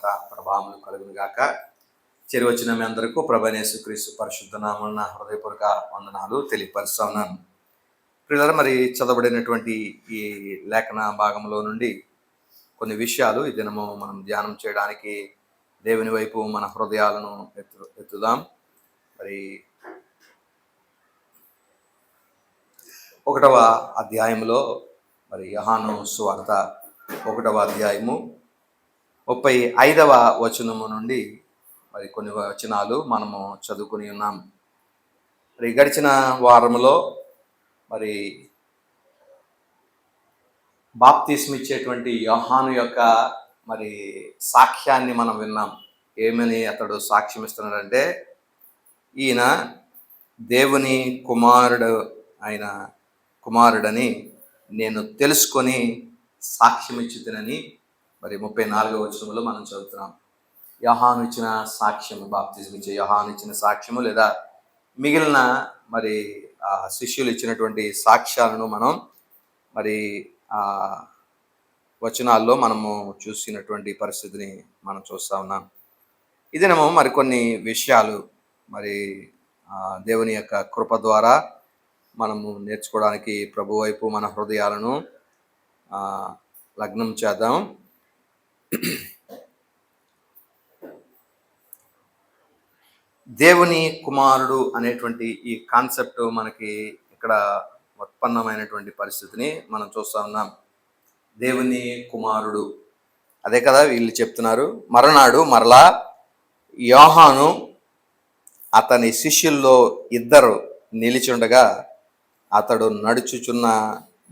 ఘనత ప్రభావములు కలుగును గాక. వచ్చిన మీ అందరికీ ప్రభువైన యేసుక్రీస్తు పరిశుద్ధ నామమున హృదయపూర్వక వందనాలు తెలియపరుస్తా ఉన్నాను. ప్రియులారా, మరి చదవబడినటువంటి ఈ లేఖన భాగంలో నుండి కొన్ని విషయాలు ఈ దినము మనం ధ్యానం చేయడానికి దేవుని వైపు మన హృదయాలను ఎత్తుదాం. మరి 1వ అధ్యాయంలో మరి యోహాను సువార్త 1వ అధ్యాయము 35వ వచనము నుండి మరి కొన్ని వచనాలు మనము చదువుకుని ఉన్నాం. మరి గడిచిన వారంలో మరి బాప్తిస్మ ఇచ్చేటువంటి యోహాను యొక్క మరి సాక్ష్యాన్ని మనం విన్నాం. ఏమని అతడు సాక్ష్యం ఇస్తున్నాడంటే, ఈయన దేవుని కుమారుడని నేను తెలుసుకొని సాక్ష్యం ఇచ్చుతానని మరి 34వ వచనంలో మనం చదువుతున్నాం. యోహాను ఇచ్చిన సాక్ష్యము, బాప్తిస్మ ఇచ్చే యోహాను ఇచ్చిన సాక్ష్యము లేదా మిగిలిన మరి శిష్యులు ఇచ్చినటువంటి సాక్ష్యాలను మనం మరి వచనాల్లో మనము చూసినటువంటి పరిస్థితిని మనం చూస్తూ ఉన్నాం. ఇదేమో మరికొన్ని విషయాలు మరి దేవుని యొక్క కృప ద్వారా మనము నేర్చుకోవడానికి ప్రభు వైపు మన హృదయాలను లగ్నం చేద్దాం. దేవుని కుమారుడు అనేటువంటి ఈ కాన్సెప్ట్ మనకి ఇక్కడ ఉత్పన్నమైనటువంటి పరిస్థితిని మనం చూస్తూ ఉన్నాం. దేవుని కుమారుడు, అదే కదా వీళ్ళు చెప్తున్నారు. మరనాడు మరలా యోహాను అతని శిష్యుల్లో 2 నిలిచుండగా అతడు నడుచుచున్న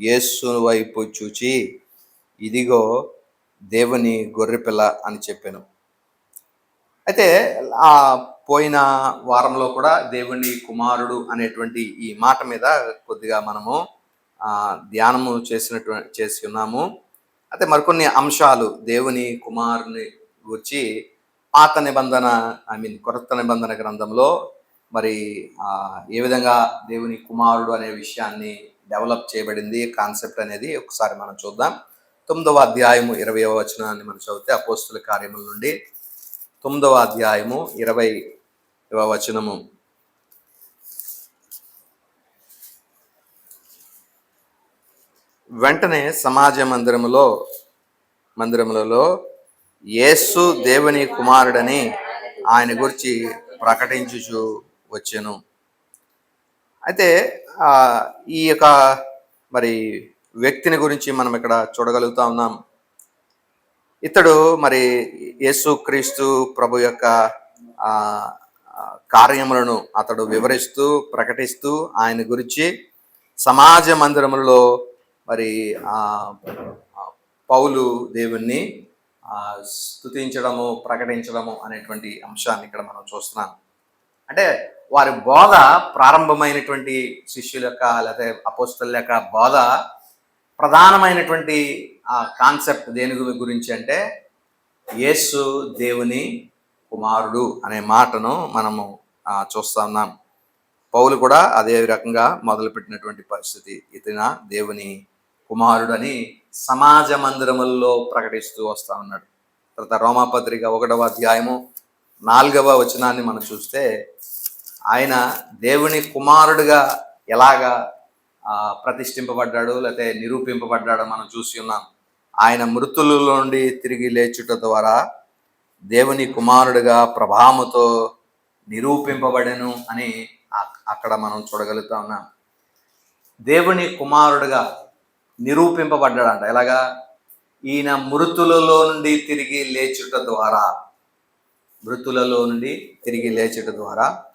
యేసు వైపు చూచి, ఇదిగో దేవుని గొర్రెపిల్ల అని చెప్పాను. అయితే పోయిన వారంలో కూడా దేవుని కుమారుడు అనేటువంటి ఈ మాట మీద కొద్దిగా మనము ధ్యానము చేసి ఉన్నాము. అయితే మరికొన్ని అంశాలు దేవుని కుమారుని గురించి పాత నిబంధన కొత్త నిబంధన గ్రంథంలో మరి ఏ విధంగా దేవుని కుమారుడు అనే విషయాన్ని డెవలప్ చేయబడింది, కాన్సెప్ట్ అనేది ఒకసారి మనం చూద్దాం. 9వ అధ్యాయము 20వ వచనాన్ని మనం చదివితే, అపోస్తుల కార్యముల నుండి 9వ అధ్యాయము 20వ వచనము. వెంటనే సమాజ మందిరములలో యేసు దేవుని కుమారుడని ఆయన గురించి ప్రకటించుచు వచ్చెను. అయితే ఈ యొక్క మరి వ్యక్తిని గురించి మనం ఇక్కడ చూడగలుగుతా ఉన్నాం. ఇతడు మరి యేసుక్రీస్తు ప్రభు యొక్క కార్యములను అతడు వివరిస్తూ ప్రకటిస్తూ ఆయన గురించి సమాజ మందిరములలో మరి పౌలు దేవుణ్ణి స్తుతించడము, ప్రకటించడము అనేటువంటి అంశాన్ని ఇక్కడ మనం చూస్తున్నాం. అంటే వారి బోధ ప్రారంభమైనటువంటి శిష్యుల యొక్క లేదా అపోస్తలుల యొక్క బోధ ప్రధానమైనటువంటి కాన్సెప్ట్ దేని గురించి అంటే, యేసు దేవుని కుమారుడు అనే మాటను మనము చూస్తూ ఉన్నాం. పౌలు కూడా అదే రకంగా మొదలుపెట్టినటువంటి పరిస్థితి. ఇతన దేవుని కుమారుడు అని సమాజ మందిరముల్లో ప్రకటిస్తూ వస్తూ ఉన్నాడు. తర్వాత రోమాపత్రిక 1వ అధ్యాయము 4వ వచనాన్ని మనం చూస్తే, ఆయన దేవుని కుమారుడుగా ఎలాగా ప్రతిష్ఠింపబడ్డాడు లేకపోతే నిరూపింపబడ్డాడో మనం చూసి ఉన్నాం. ఆయన మృతులలో నుండి తిరిగి లేచుట ద్వారా దేవుని కుమారుడుగా ప్రభావముతో నిరూపింపబడెను అని అక్కడ మనం చూడగలుగుతా ఉన్నాం. దేవుని కుమారుడుగా నిరూపింపబడ్డాడంట. ఎలాగా? ఈయన మృతులలో నుండి తిరిగి లేచుట ద్వారా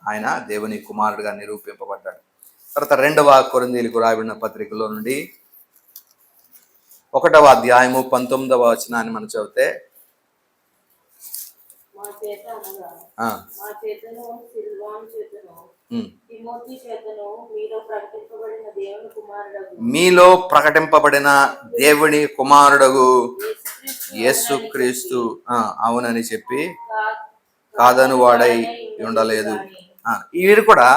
ఆయన దేవుని కుమారుడుగా నిరూపింపబడ్డాడు. తర్వాత 2వ కొరింథీయులకు రాయబడిన పత్రికలో నుండి 1వ అధ్యాయము 19వ వచనాన్ని మనం చదివితే, మీలో ప్రకటింపబడిన దేవుని కుమారుడగు యేసుక్రీస్తు అవునని చెప్పి కాదని వాడై ఉండలేదు. వీరు కూడా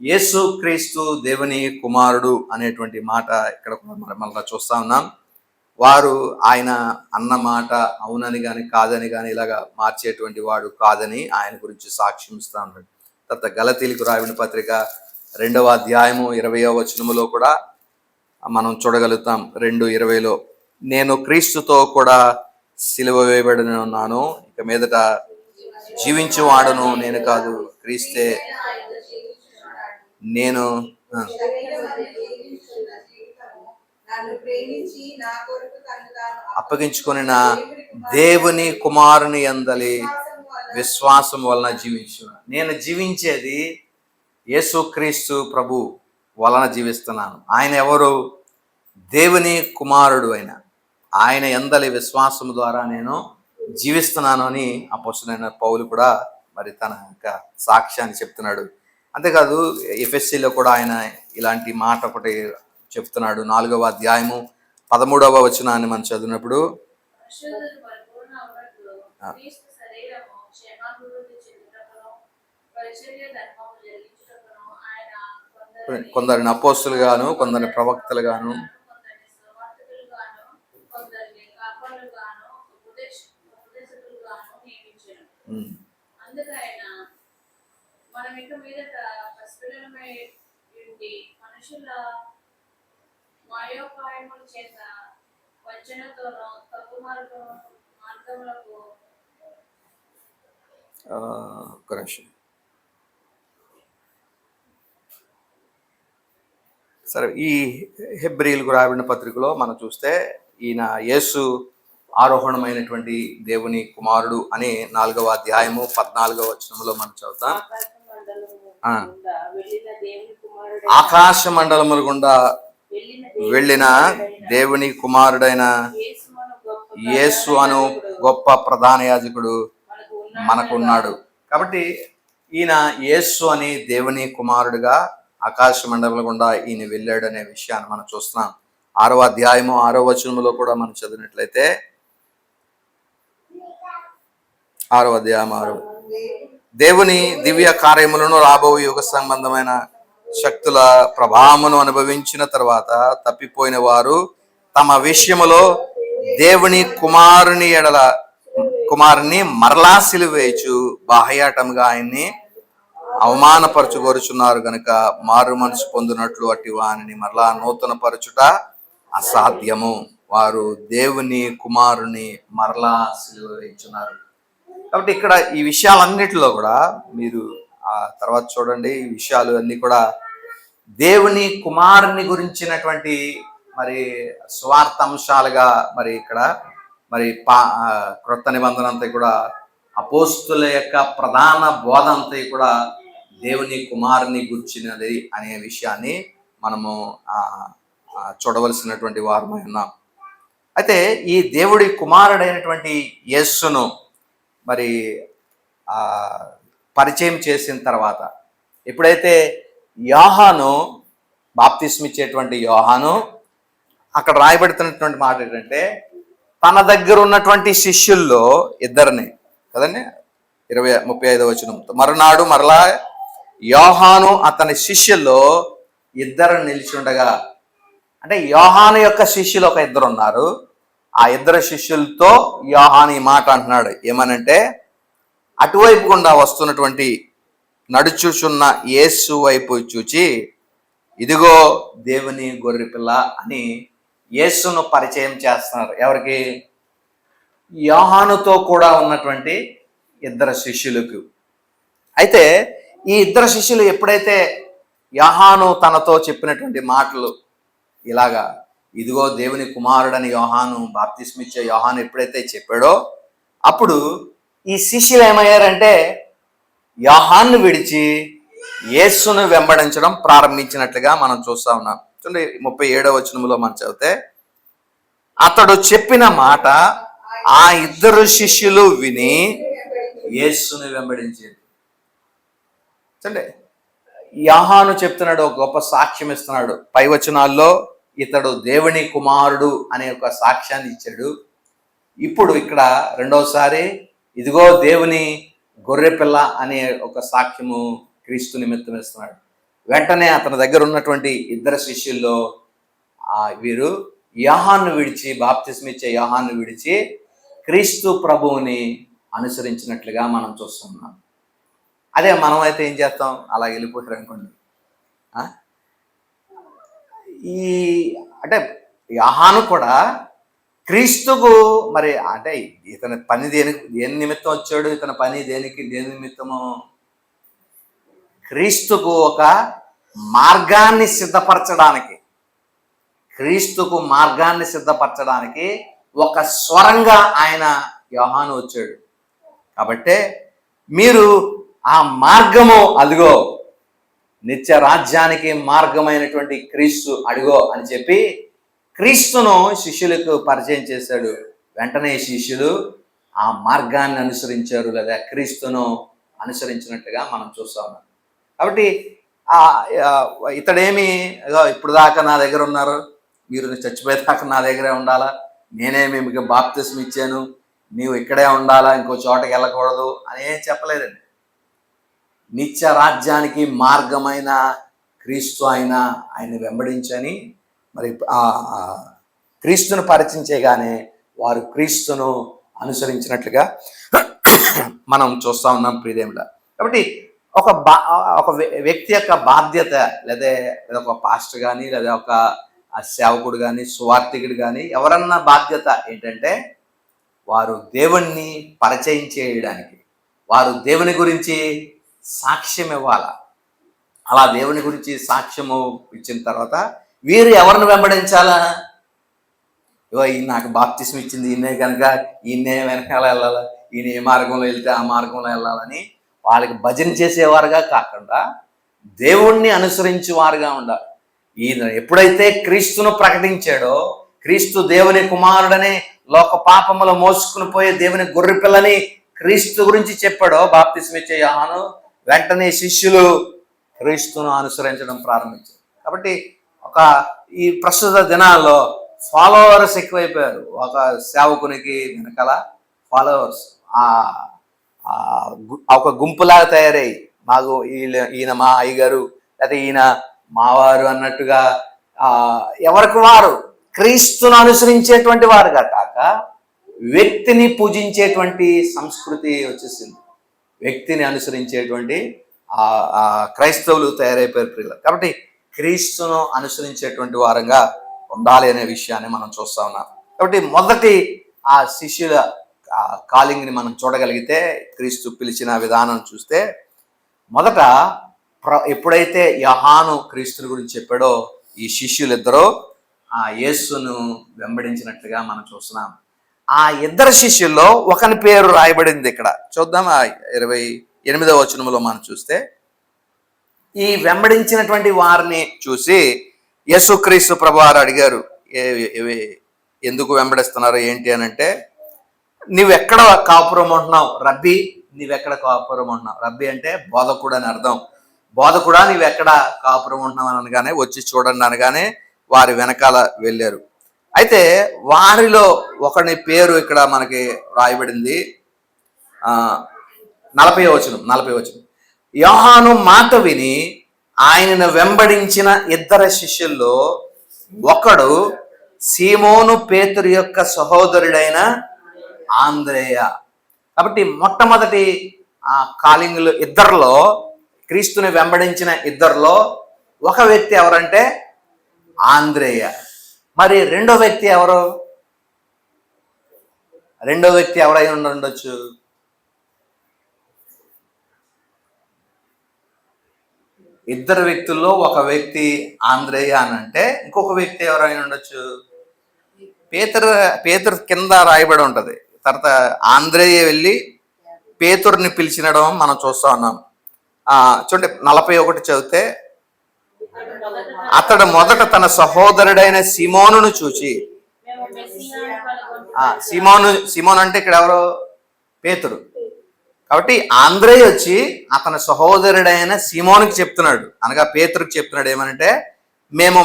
యేసుక్రీస్తు దేవుని కుమారుడు అనేటువంటి మాట ఇక్కడ మళ్ళీ చూస్తా ఉన్నాం. వారు ఆయన అన్న మాట అవునని కానీ కాదని కానీ ఇలాగా మార్చేటువంటి వాడు కాదని ఆయన గురించి సాక్ష్యం ఇస్తా ఉన్నాడు. తర్వాత గలతీలకు రాసిన పత్రిక 2వ అధ్యాయము 20వ వచనములో కూడా మనం చూడగలుగుతాం. 2:20లో నేను క్రీస్తుతో కూడా సిలువ వేయబడి ఉన్నాను, ఇక మీదట జీవించువాడును నేను కాదు, క్రీస్తే నేను అప్పగించుకొని నా దేవుని కుమారుని యందలి విశ్వాసం వలన జీవించు. నేను జీవించేది యేసుక్రీస్తు ప్రభు వలన జీవిస్తున్నాను. ఆయన ఎవరు? దేవుని కుమారుడు అయిన ఆయన యందలి విశ్వాసం ద్వారా నేను జీవిస్తున్నాను అని అపోస్తలుడైన పౌలు కూడా మరి తన యొక్క సాక్ష్యాన్ని చెప్తున్నాడు. అంతేకాదు ఎఫెస్సీలో కూడా ఆయన ఇలాంటి మాట ఒకటి చెప్తున్నాడు. 4వ అధ్యాయము 13వ వచనాన్ని మనం చదివినప్పుడు కొందరిని అపోస్తులుగాను, కొందరిని ప్రవక్తలుగాను, సరే, ఈ హెబ్రీయులకు రాబడిన పత్రికలో మనం చూస్తే ఈయన యేసు ఆరోహణమైనటువంటి దేవుని కుమారుడు అని 4వ అధ్యాయము 14వ వచనంలో మనం చదువుతాం. ఆకాశ మండలముల గుండా వెళ్ళిన దేవుని కుమారుడైన యేసు అను గొప్ప ప్రధాన యాజకుడు మనకున్నాడు. కాబట్టి ఈయన యేసు అని దేవుని కుమారుడుగా ఆకాశ మండలం గుండా ఈయన వెళ్ళాడు అనే విషయాన్ని మనం చూస్తున్నాం. 6వ అధ్యాయము 6వ వచనంలో కూడా మనం చదివినట్లయితే 6వ అధ్యాయం 6 దేవుని దివ్య కార్యములను రాబో యుగ సంబంధమైన శక్తుల ప్రభావమును అనుభవించిన తర్వాత తప్పిపోయిన వారు తమ విషయములో దేవుని కుమారుని మరలా సిలువేయచు బాహ్యాటముగా ఆయన్ని అవమానపరచుకోరుచున్నారు గనుక మారు మనసు పొందినట్లు అట్టి వానిని మరలా నూతన పరచుట అసాధ్యము. వారు దేవుని కుమారుని మరలా సిలువ వేయుచున్నారు. కాబట్టి ఇక్కడ ఈ విషయాలన్నిటిలో కూడా మీరు ఆ తర్వాత చూడండి, ఈ విషయాలు అన్ని కూడా దేవుని కుమారుని గురించినటువంటి మరి స్వార్థ అంశాలుగా మరి ఇక్కడ మరి క్రొత్త నిబంధన అంతా కూడా అపోస్తుల యొక్క ప్రధాన బోధ అంతా కూడా దేవుని కుమారుని గురించినది అనే విషయాన్ని మనము చూడవలసినటువంటి వారమై ఉన్నాం. అయితే ఈ దేవుడి కుమారుడైనటువంటి యేసును మరి పరిచయం చేసిన తర్వాత ఎప్పుడైతే యోహాను బాప్తిస్మిచ్చేటువంటి యోహాను అక్కడ రాయబడుతున్నటువంటి మాట ఏంటంటే తన దగ్గర ఉన్నటువంటి శిష్యుల్లో ఇద్దరిని కదండి 35వ వచనం మరునాడు మరలా యోహాను అతని శిష్యుల్లో ఇద్దరు నిలిచి ఉండగా, అంటే యోహాను యొక్క శిష్యులు ఒక ఇద్దరు ఉన్నారు. ఆ ఇద్దరు శిష్యులతో యోహాను ఈ మాట అంటున్నాడు. ఏమనంటే అటువైపు గుండా వస్తున్నటువంటి నడుచుచున్న యేసు వైపు చూచి ఇదిగో దేవుని గొర్రెపిల్ల అని యేసును పరిచయం చేస్తున్నారు. ఎవరికి? యోహానుతో కూడా ఉన్నటువంటి ఇద్దరు శిష్యులకు. అయితే ఈ ఇద్దరు శిష్యులు ఎప్పుడైతే యోహాను తనతో చెప్పినటువంటి మాటలు ఇలాగా ఇదిగో దేవుని కుమారుడని యోహాను బాప్తిస్మిచ్చే యోహాను ఎప్పుడైతే చెప్పాడో అప్పుడు ఈ శిష్యులు ఏమయ్యారంటే యోహాను విడిచి యేసును వెంబడించడం ప్రారంభించినట్లుగా మనం చూస్తా ఉన్నాం. చూడండి 37వ వచనంలో మనం చదివితే అతడు చెప్పిన మాట ఆ ఇద్దరు శిష్యులు విని యేసును వెంబడించారు. చూడండి, యోహాను చెప్తున్నాడు, ఒక గొప్ప సాక్ష్యం ఇస్తున్నాడు. పై వచనాల్లో ఇతడు దేవుని కుమారుడు అనే ఒక సాక్ష్యాన్ని ఇచ్చాడు. ఇప్పుడు ఇక్కడ రెండవసారి ఇదిగో దేవుని గొర్రెపిల్ల అనే ఒక సాక్ష్యము క్రీస్తు నిమిత్తం ఇస్తున్నాడు. వెంటనే అతని దగ్గర ఉన్నటువంటి ఇద్దరు శిష్యుల్లో వీరు యోహాను విడిచి, బాప్తిస్మిచ్చే యోహాను విడిచి క్రీస్తు ప్రభువుని అనుసరించినట్లుగా మనం చూస్తున్నాం. అదే మనం అయితే ఏం చేస్తాం, అలా వెళ్ళిపోతారు అనుకోండి. ఈ అంటే యోహాను కూడా క్రీస్తుకు మరి అంటే ఇతని పని దేని నిమిత్తం వచ్చాడు, ఇతని పని దేని నిమిత్తము, క్రీస్తుకు ఒక మార్గాన్ని సిద్ధపరచడానికి, క్రీస్తుకు మార్గాన్ని సిద్ధపరచడానికి ఒక స్వరంగా ఆయన యోహాను వచ్చాడు. కాబట్టే మీరు ఆ మార్గము అదిగో, నిత్య రాజ్యానికి మార్గమైనటువంటి క్రీస్తు అడిగో అని చెప్పి క్రీస్తును శిష్యులకు పరిచయం చేశాడు. వెంటనే శిష్యులు ఆ మార్గాన్ని అనుసరించారు, లేదా క్రీస్తును అనుసరించినట్టుగా మనం చూస్తాము. కాబట్టి ఇతడేమి ఇప్పుడు దాకా నా దగ్గర ఉన్నారు, మీరు చచ్చిపోయేదాకా నా దగ్గరే ఉండాలా, నేనే మీకు బాప్తిస్మం ఇచ్చాను, నీవు ఇక్కడే ఉండాలా, ఇంకో చోటకి వెళ్ళకూడదు అని ఏం చెప్పలేదండి. నిత్య రాజ్యానికి మార్గమైన క్రీస్తు ఆయన వెంబడించని మరి క్రీస్తును పరిచయించగానే వారు క్రీస్తును అనుసరించినట్లుగా మనం చూస్తూ ఉన్నాం ప్రియదేవుల. కాబట్టి ఒక వ్యక్తి యొక్క బాధ్యత, లేదా ఒక పాస్టర్ కానీ, లేదా ఒక సేవకుడు కానీ, సువార్థికుడు కానీ, ఎవరన్నా బాధ్యత ఏంటంటే వారు దేవుణ్ణి పరిచయం చేయడానికి, వారు దేవుని గురించి సాక్ష్యం ఇవ్వాల. అలా దేవుని గురించి సాక్ష్యము ఇచ్చిన తర్వాత వీరు ఎవరిని వెంబడించాలా, ఈయన నాకు బాప్తిస్మం ఇచ్చింది ఈయనే కనుక ఈయనే వెనకాల వెళ్ళాలా, ఈయన ఏ మార్గంలో వెళ్తే ఆ మార్గంలో వెళ్ళాలని వాళ్ళకి భజన చేసేవారుగా కాకుండా దేవుణ్ణి అనుసరించేవారుగా ఉండాలి. ఈయన ఎప్పుడైతే క్రీస్తును ప్రకటించాడో, క్రీస్తు దేవుని కుమారుడని లోక పాపములో మోసుకుని పోయే దేవుని గొర్రె పిల్లని క్రీస్తు గురించి చెప్పాడో బాప్తిస్మం ఇచ్చే యోహాను, వెంటనే శిష్యులు క్రీస్తును అనుసరించడం ప్రారంభించారు. కాబట్టి ఈ ప్రస్తుత దినాల్లో ఫాలోవర్స్ ఎక్కువైపోయారు. ఒక సేవకునికి వెనకాల ఫాలోవర్స్ ఒక గుంపులాగా తయారై, మాకు ఈయన మా అయ్యగారు, లేకపోతే ఈయన మావారు అన్నట్టుగా ఎవరికి వారు క్రీస్తును అనుసరించేటువంటి వారుగా కాక వ్యక్తిని పూజించేటువంటి సంస్కృతి వచ్చేసింది. వ్యక్తిని అనుసరించేటువంటి క్రైస్తవులు తయారైపోయారు ప్రియులు. కాబట్టి క్రీస్తును అనుసరించేటువంటి వారంగా ఉండాలి అనే విషయాన్ని మనం చూస్తా ఉన్నాం. కాబట్టి మొదటి ఆ శిష్యుల కాలింగ్ని మనం చూడగలిగితే, క్రీస్తు పిలిచిన విధానం చూస్తే, మొదట ఎప్పుడైతే యోహాను క్రీస్తుని గురించి చెప్పాడో ఈ శిష్యులిద్దరూ ఆ యేసును వెంబడించినట్లుగా మనం చూస్తున్నాం. ఆ ఇద్దరు శిష్యుల్లో ఒకని పేరు రాయబడింది ఇక్కడ. చూద్దాం, 28వ వచనంలో మనం చూస్తే, ఈ వెంబడించినటువంటి వారిని చూసి యేసుక్రీస్తు ప్రభువారు అడిగారు, ఎందుకు వెంబడిస్తున్నారు ఏంటి అని అంటే, నువ్వెక్కడ కాపురం ఉంటున్నావు రబ్బీ, నువ్వెక్కడ కాపురం ఉంటున్నావు. రబ్బీ అంటే బోధకుడు అని అర్థం. బోధకుడా నువ్వెక్కడ కాపురం ఉంటున్నావు అని అనగానే, వచ్చి చూడండి అనగానే వారి వెనకాల వెళ్ళారు. అయితే వారిలో ఒకని పేరు ఇక్కడ మనకి రాయబడింది. 40వ వచనం, యోహాను మాట విని ఆయనను వెంబడించిన ఇద్దరు శిష్యుల్లో ఒకడు సీమోను పేతురు యొక్క సహోదరుడైన ఆంద్రేయ. కాబట్టి మొట్టమొదటి ఆ కాలింగ్లు ఇద్దరిలో, క్రీస్తుని వెంబడించిన ఇద్దరిలో ఒక వ్యక్తి ఎవరంటే ఆంద్రేయ. మరి రెండో వ్యక్తి ఎవరు? రెండో వ్యక్తి ఎవరై ఉండొచ్చు? ఇద్దరు వ్యక్తుల్లో ఒక వ్యక్తి ఆంద్రేయ అని అంటే, ఇంకొక వ్యక్తి ఎవరైనా ఉండొచ్చు? పేతురు కింద రాయబడి ఉంటుంది. తర్వాత ఆంద్రేయ వెళ్ళి పేతురుని పిలిచినడం మనం చూస్తా ఉన్నాం. చూడండి, 41 చదివితే, అతడు మొదట తన సహోదరుడైన సీమోనును చూచి, సీమోను అంటే ఇక్కడ ఎవరు? పేతురు. కాబట్టి ఆంద్రేయ వచ్చి అతని సహోదరుడైన సీమోనుకి చెప్తున్నాడు, అనగా పేతురుకి చెప్తున్నాడు ఏమనంటే, మేము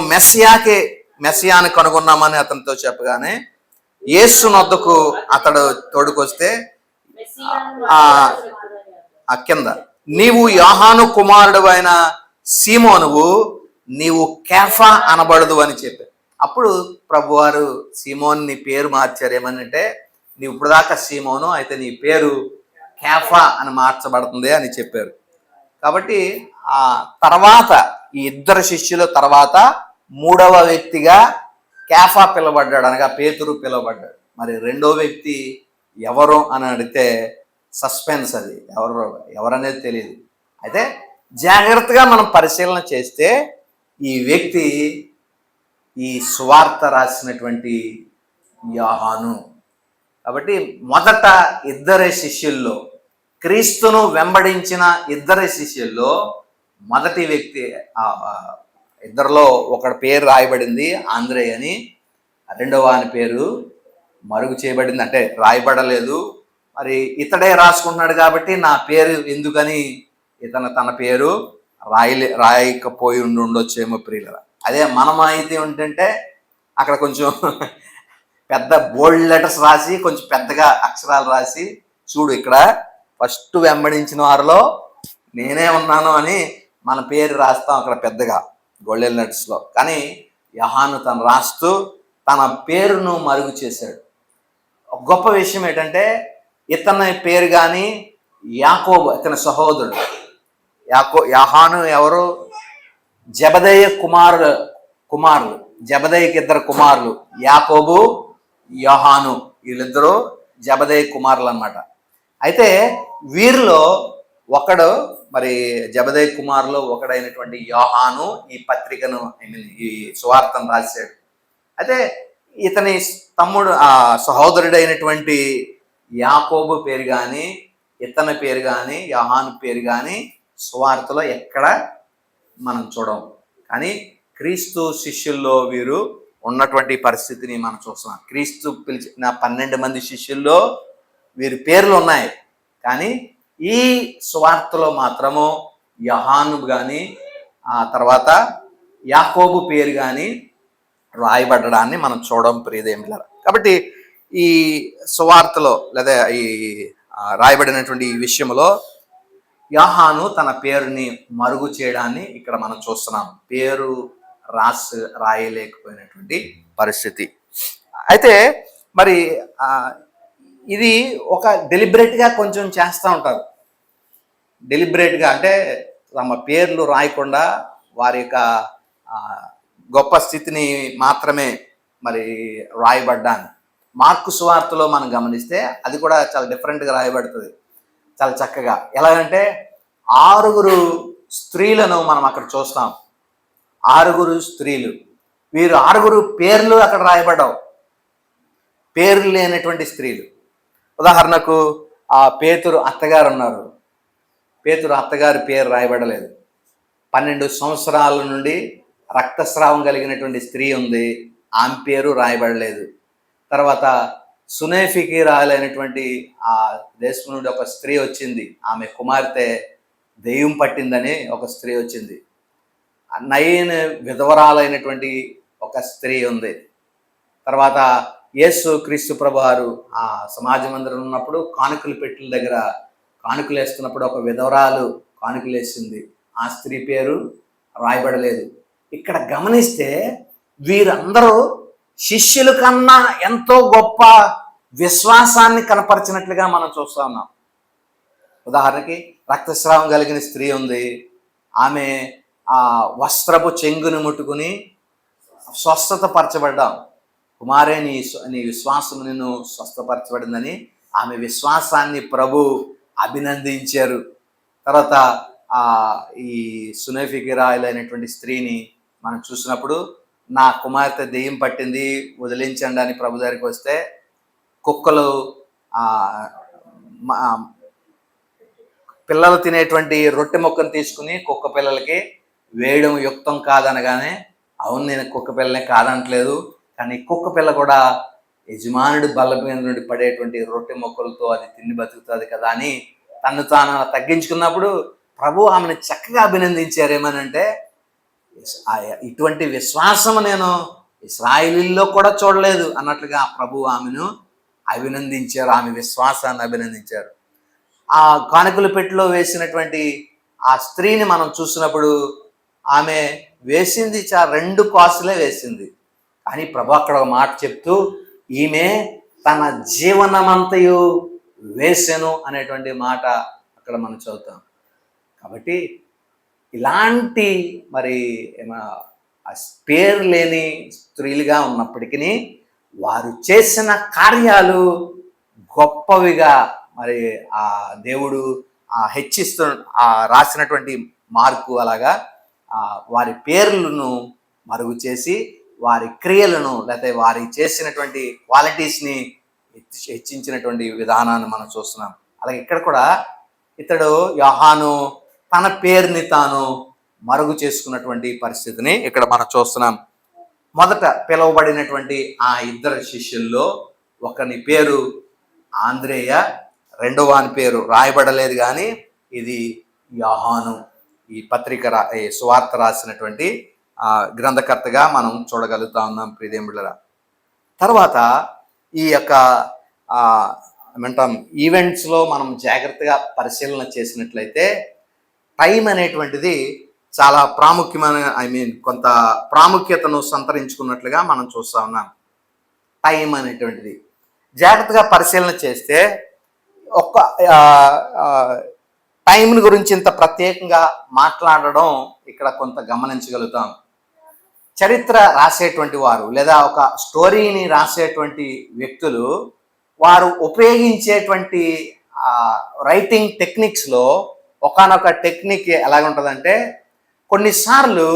మెస్సియాని కనుగొన్నామని అతనితో చెప్పగానే యేసు నొద్దకు అతడు తోడుకొస్తే కింద, నీవు యోహాను కుమారుడు అయిన సీమోనువు, నీవు కేఫా అనబడదు అని చెప్పారు. అప్పుడు ప్రభువారు సీమోన్ నీ పేరు మార్చారు, ఏమనంటే నీవు ఇప్పుడు దాకా సీమోను, అయితే నీ పేరు కేఫా అని మార్చబడుతుంది అని చెప్పారు. కాబట్టి ఆ తర్వాత ఈ ఇద్దరు శిష్యుల తర్వాత మూడవ వ్యక్తిగా కేఫా పిలవబడ్డాడు, అనగా పేతురు పిలువబడ్డాడు. మరి రెండో వ్యక్తి ఎవరు అని అడిగితే సస్పెన్స్, అది ఎవరనేది తెలియదు. అయితే జాగ్రత్తగా మనం పరిశీలన చేస్తే ఈ వ్యక్తి ఈ సువార్త రాసినటువంటి యోహాను. కాబట్టి మొదట ఇద్దరి శిష్యుల్లో, క్రీస్తును వెంబడించిన ఇద్దరి శిష్యుల్లో మొదటి వ్యక్తి, ఇద్దరిలో ఒకటి పేరు రాయబడింది ఆంద్రేయ అని, రెండవ అని పేరు మరుగు చేయబడింది, అంటే రాయబడలేదు. మరి ఇతడే రాసుకుంటున్నాడు కాబట్టి నా పేరు ఎందుకని తన పేరు రాయకపోయి ఉండొచ్చేమో ప్రియులరా. అదే మనం అయితే ఉంటుంటే అక్కడ కొంచెం పెద్ద బోల్డ్ లెటర్స్ రాసి, కొంచెం పెద్దగా అక్షరాలు రాసి, చూడు ఇక్కడ ఫస్ట్ వెంబడించిన వారిలో నేనే ఉన్నాను అని మన పేరు రాస్తాం అక్కడ పెద్దగా గోల్డెన్ లెటర్స్లో. కానీ యోహాను తను రాస్తూ తన పేరును మరుగు చేశాడు. ఒక గొప్ప విషయం ఏంటంటే ఇతని పేరు కానీ యాకోబు ఇతని సహోదరుడు. యోహాను ఎవరు? జెబెదయి కుమారులు. జెబెదయికి ఇద్దరు కుమారులు, యాకోబు, యోహాను. వీళ్ళిద్దరూ జెబెదయి కుమారులు అన్నమాట. అయితే వీరిలో ఒకడు, మరి జెబెదయి కుమారులు ఒకడైనటువంటి యోహాను ఈ పత్రికను, ఈ సువార్తను రాశాడు. అయితే ఇతని తమ్ముడు, సహోదరుడైనటువంటి యాకోబు పేరు కానీ, ఇతని పేరు కానీ, యోహాను పేరు కానీ సువార్తలో ఎక్కడ మనం చూడం. కానీ క్రీస్తు శిష్యుల్లో వీరు ఉన్నటువంటి పరిస్థితిని మనం చూస్తున్నాం. క్రీస్తు పిలిచిన 12 మంది శిష్యుల్లో వీరి పేర్లు ఉన్నాయి, కానీ ఈ సువార్తలో మాత్రము యోహాను కానీ ఆ తర్వాత యాకోబు పేరు కానీ రాయబడ్డాన్ని మనం చూడడం ప్రియదేమిలారా. కాబట్టి ఈ సువార్తలో లేదా ఈ రాయబడినటువంటి ఈ విషయంలో యోహాను తన పేరుని మరుగు చేయడాన్ని ఇక్కడ మనం చూస్తున్నాం. పేరు రాయలేకపోయినటువంటి పరిస్థితి. అయితే మరి ఇది ఒక డెలిబరేట్గా కొంచెం చేస్తూ ఉంటారు. డెలిబరేట్గా అంటే తమ పేర్లు రాయకుండా వారి యొక్క గొప్ప స్థితిని మాత్రమే మరి రాయబడ్డాను. మార్కు సువార్తలో మనం గమనిస్తే అది కూడా చాలా డిఫరెంట్గా రాయబడుతుంది, చాలా చక్కగా. ఎలాగంటే 6 స్త్రీలను మనం అక్కడ చూస్తాం. 6 స్త్రీలు, వీరు 6 పేర్లు అక్కడ రాయబడ్డావు, పేర్లు లేనటువంటి స్త్రీలు. ఉదాహరణకు ఆ పేతురు అత్తగారు ఉన్నారు, పేతురు అత్తగారి పేరు రాయబడలేదు. 12 సంవత్సరాల నుండి రక్తస్రావం కలిగినటువంటి స్త్రీ ఉంది, ఆమె పేరు రాయబడలేదు. తర్వాత సునేఫికి రాలైనటువంటి ఆ దేశం నుండి ఒక స్త్రీ వచ్చింది, ఆమె కుమార్తె దెయ్యం పట్టిందని ఒక స్త్రీ వచ్చింది. నయీన్ విధవరాలైనటువంటి ఒక స్త్రీ ఉంది. తర్వాత యేసు క్రీస్తు ప్రభువారు ఆ సమాజ మందిరం ఉన్నప్పుడు కానుకలు పెట్టిన దగ్గర కానుకలు వేస్తున్నప్పుడు ఒక విధవరాలు కానుకలు వేసింది, ఆ స్త్రీ పేరు రాయబడలేదు. ఇక్కడ గమనిస్తే వీరందరూ శిష్యుల కన్నా ఎంతో గొప్ప విశ్వాసాన్ని కనపరిచినట్లుగా మనం చూస్తూ ఉన్నాం. ఉదాహరణకి రక్తస్రావం కలిగిన స్త్రీ ఉంది, ఆమె ఆ వస్త్రపు చెంగుని ముట్టుకుని స్వస్థత పరచబడ్డాం. కుమారే నీ విశ్వాసం నిన్ను స్వస్థపరచబడిందని ఆమె విశ్వాసాన్ని ప్రభు అభినందించారు. తర్వాత ఈ సునేఫికి రాయలైనటువంటి స్త్రీని మనం చూసినప్పుడు నా కుమార్తె దెయ్యం పట్టింది వదిలించండి అని ప్రభు దగ్గరికి వస్తే కుక్కలు పిల్లలు తినేటువంటి రొట్టె ముక్కను తీసుకుని కుక్క పిల్లలకి వేయడం యుక్తం కాదనగానే, అవును నేను కుక్క పిల్లనే కాదనట్లేదు, కానీ కుక్క పిల్ల కూడా యజమానుడు బల్ల మీద నుండి పడేటువంటి రొట్టె మొక్కలతో అది తిండి బతుకుతుంది కదా అని తను తాను తగ్గించుకున్నప్పుడు ప్రభు ఆమెను చక్కగా అభినందించారేమనంటే, ఇటువంటి విశ్వాసం నేను ఇశ్రాయేలీల్లో కూడా చూడలేదు అన్నట్లుగా ప్రభు ఆమెను అభినందించారు, ఆమె విశ్వాసాన్ని అభినందించారు. ఆ కానుకల పెట్టెలో వేసినటువంటి ఆ స్త్రీని మనం చూసినప్పుడు ఆమె వేసింది 2 కాసులే వేసింది. కానీ ప్రభు అక్కడ ఒక మాట చెప్తూ, ఈమె తన జీవనమంతయు వేసెను అనేటువంటి మాట అక్కడ మనం చదువుతాం. కాబట్టి ఇలాంటి మరి పేరు లేని స్త్రీలుగా ఉన్నప్పటికీ వారు చేసిన కార్యాలు గొప్పవిగా మరి ఆ దేవుడు హెచ్చిస్తూ రాసినటువంటి మార్కు అలాగా వారి పేర్లను మరుగు చేసి వారి క్రియలను లేకపోతే వారి చేసినటువంటి క్వాలిటీస్ని హెచ్చించినటువంటి విధానాన్ని మనం చూస్తున్నాం. అలాగే ఇక్కడ కూడా ఇతడు యోహాను తన పేరుని తాను మరుగు చేసుకున్నటువంటి పరిస్థితిని ఇక్కడ మనం చూస్తున్నాం. మొదట పిలువబడినటువంటి ఆ ఇద్దరు శిష్యుల్లో ఒకని పేరు ఆంద్రేయ, రెండవ వాని పేరు రాయబడలేదు, కానీ ఇది యోహాను ఈ పత్రిక సువార్త రాసినటువంటి గ్రంథకర్తగా మనం చూడగలుగుతా ఉన్నాం ప్రియదేవులారా. తర్వాత ఈ యొక్క ఏమంటాం ఈవెంట్స్లో మనం జాగ్రత్తగా పరిశీలన చేసినట్లయితే టైం అనేటువంటిది చాలా ప్రాముఖ్యమైన కొంత ప్రాముఖ్యతను సంతరించుకున్నట్లుగా మనం చూస్తూ ఉన్నాం. టైం అనేటువంటిది జాగ్రత్తగా పరిశీలన చేస్తే ఒక్క టైంని గురించి ఇంత ప్రత్యేకంగా మాట్లాడడం ఇక్కడ కొంత గమనించగలుగుతాం. చరిత్ర రాసేటువంటి వారు లేదా ఒక స్టోరీని రాసేటువంటి వ్యక్తులు వారు ఉపయోగించేటువంటి రైటింగ్ టెక్నిక్స్లో ఒకానొక టెక్నిక్ ఎలాగుంటుందంటే, కొన్నిసార్లు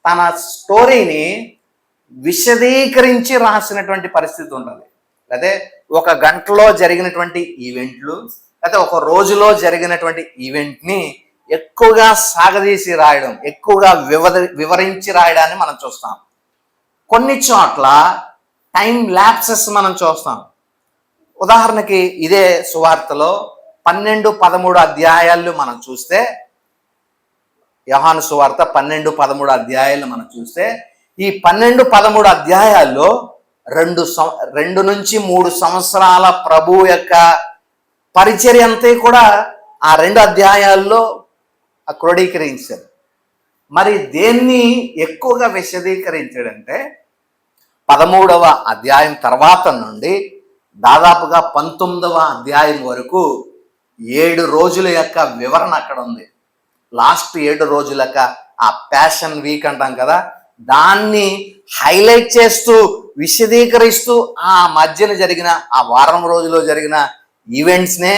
తన స్టోరీని విశదీకరించి రాసినటువంటి పరిస్థితి ఉంటుంది. అదే ఒక గంటలో జరిగినటువంటి ఈవెంట్లు లేకపోతే ఒక రోజులో జరిగినటువంటి ఈవెంట్ని ఎక్కువగా సాగదీసి రాయడం, ఎక్కువగా వివరించి రాయడాన్ని మనం చూస్తాం. కొన్ని చోట్ల టైం ల్యాప్సెస్ మనం చూస్తాం. ఉదాహరణకి ఇదే సువార్తలో 12-13 అధ్యాయాలు మనం చూస్తే, యోహాను సువార్త 12-13 అధ్యాయాలు మనం చూస్తే, ఈ 12-13 అధ్యాయాల్లో 2 నుంచి 3 సంవత్సరాల ప్రభు యొక్క పరిచర్య అంతా కూడా ఆ 2 అధ్యాయాల్లో క్రోడీకరించారు. మరి దేన్ని ఎక్కువగా విశదీకరించాడంటే 13వ అధ్యాయం తర్వాత నుండి దాదాపుగా 19వ అధ్యాయం వరకు 7 రోజుల యొక్క వివరణ అక్కడ ఉంది. లాస్ట్ 7 రోజుల యొక్క ఆ ప్యాషన్ వీక్ అంటాం కదా, దాన్ని హైలైట్ చేస్తూ విశదీకరిస్తూ ఆ మధ్యన జరిగిన ఆ వారం రోజుల్లో జరిగిన ఈవెంట్స్నే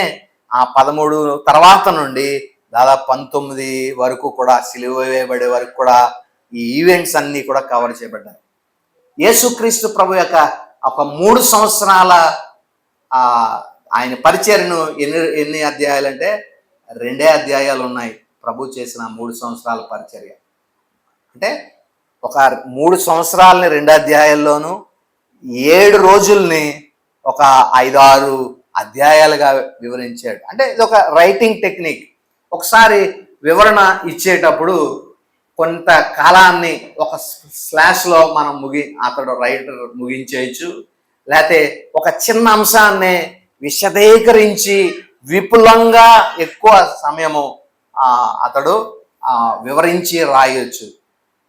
ఆ 13 తర్వాత నుండి దాదాపు 19 వరకు కూడా సిలువ వేయబడే వరకు కూడా ఈ ఈవెంట్స్ అన్నీ కూడా కవర్ చేయబడ్డాయి. యేసుక్రీస్తు ప్రభు యొక్క ఒక 3 సంవత్సరాల ఆయన పరిచర్యను ఎన్ని అధ్యాయాలు అంటే 2 అధ్యాయాలు ఉన్నాయి. ప్రభు చేసిన 3 సంవత్సరాల పరిచర్య అంటే ఒక 3 సంవత్సరాలని 2 అధ్యాయాల్లోనూ 7 రోజుల్ని ఒక 5-6 అధ్యాయాలుగా వివరించాడు. అంటే ఇది ఒక రైటింగ్ టెక్నిక్. ఒకసారి వివరణ ఇచ్చేటప్పుడు కొంత కాలాన్ని ఒక స్లాష్లో మనం అతడు రైటర్ ముగించేయచ్చు, లేకపోతే ఒక చిన్న అంశాన్ని విశదీకరించి విపులంగా ఎక్కువ సమయము అతడు వివరించి రాయొచ్చు.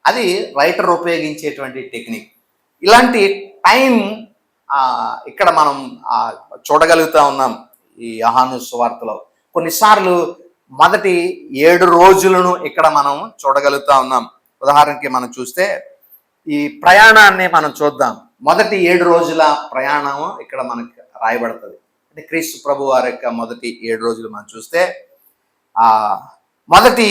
అది రైటర్ ఉపయోగించేటువంటి టెక్నిక్. ఇలాంటి టైం ఇక్కడ మనం చూడగలుగుతా ఉన్నాం ఈ యోహాను సువార్తలో. కొన్నిసార్లు మొదటి 7 రోజులను ఇక్కడ మనం చూడగలుగుతా ఉన్నాం. ఉదాహరణకి మనం చూస్తే ఈ ప్రయాణాన్ని మనం చూద్దాం. మొదటి 7 రోజుల ప్రయాణం ఇక్కడ మనకి రాయబడుతుంది. అంటే క్రీస్తు ప్రభు వారి యొక్క మొదటి 7 రోజులు మనం చూస్తే మొదటి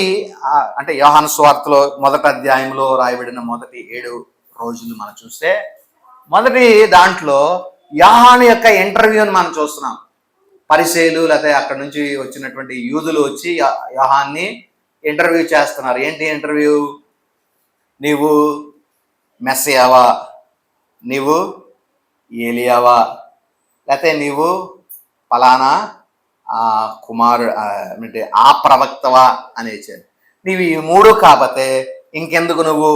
అంటే యోహాను సువార్తలో మొదటి అధ్యాయంలో రాయబడిన మొదటి 7 రోజులు మనం చూస్తే, మొదటి దాంట్లో యోహాను యొక్క ఇంటర్వ్యూని మనం చూస్తున్నాం. పరిసయ్యులు లేకపోతే అక్కడ నుంచి వచ్చినటువంటి యూదులు వచ్చి యోహాన్ని ఇంటర్వ్యూ చేస్తున్నారు. ఏంటి ఇంటర్వ్యూ? నీవు మెస్సియావా, నీవు ఏలియావా, లేకపోతే నీవు ఫలానా కుమారుడు అంటే ఆ ప్రవక్తవా అనేసారు. నీవు ఈ 3 కాకపోతే ఇంకెందుకు నువ్వు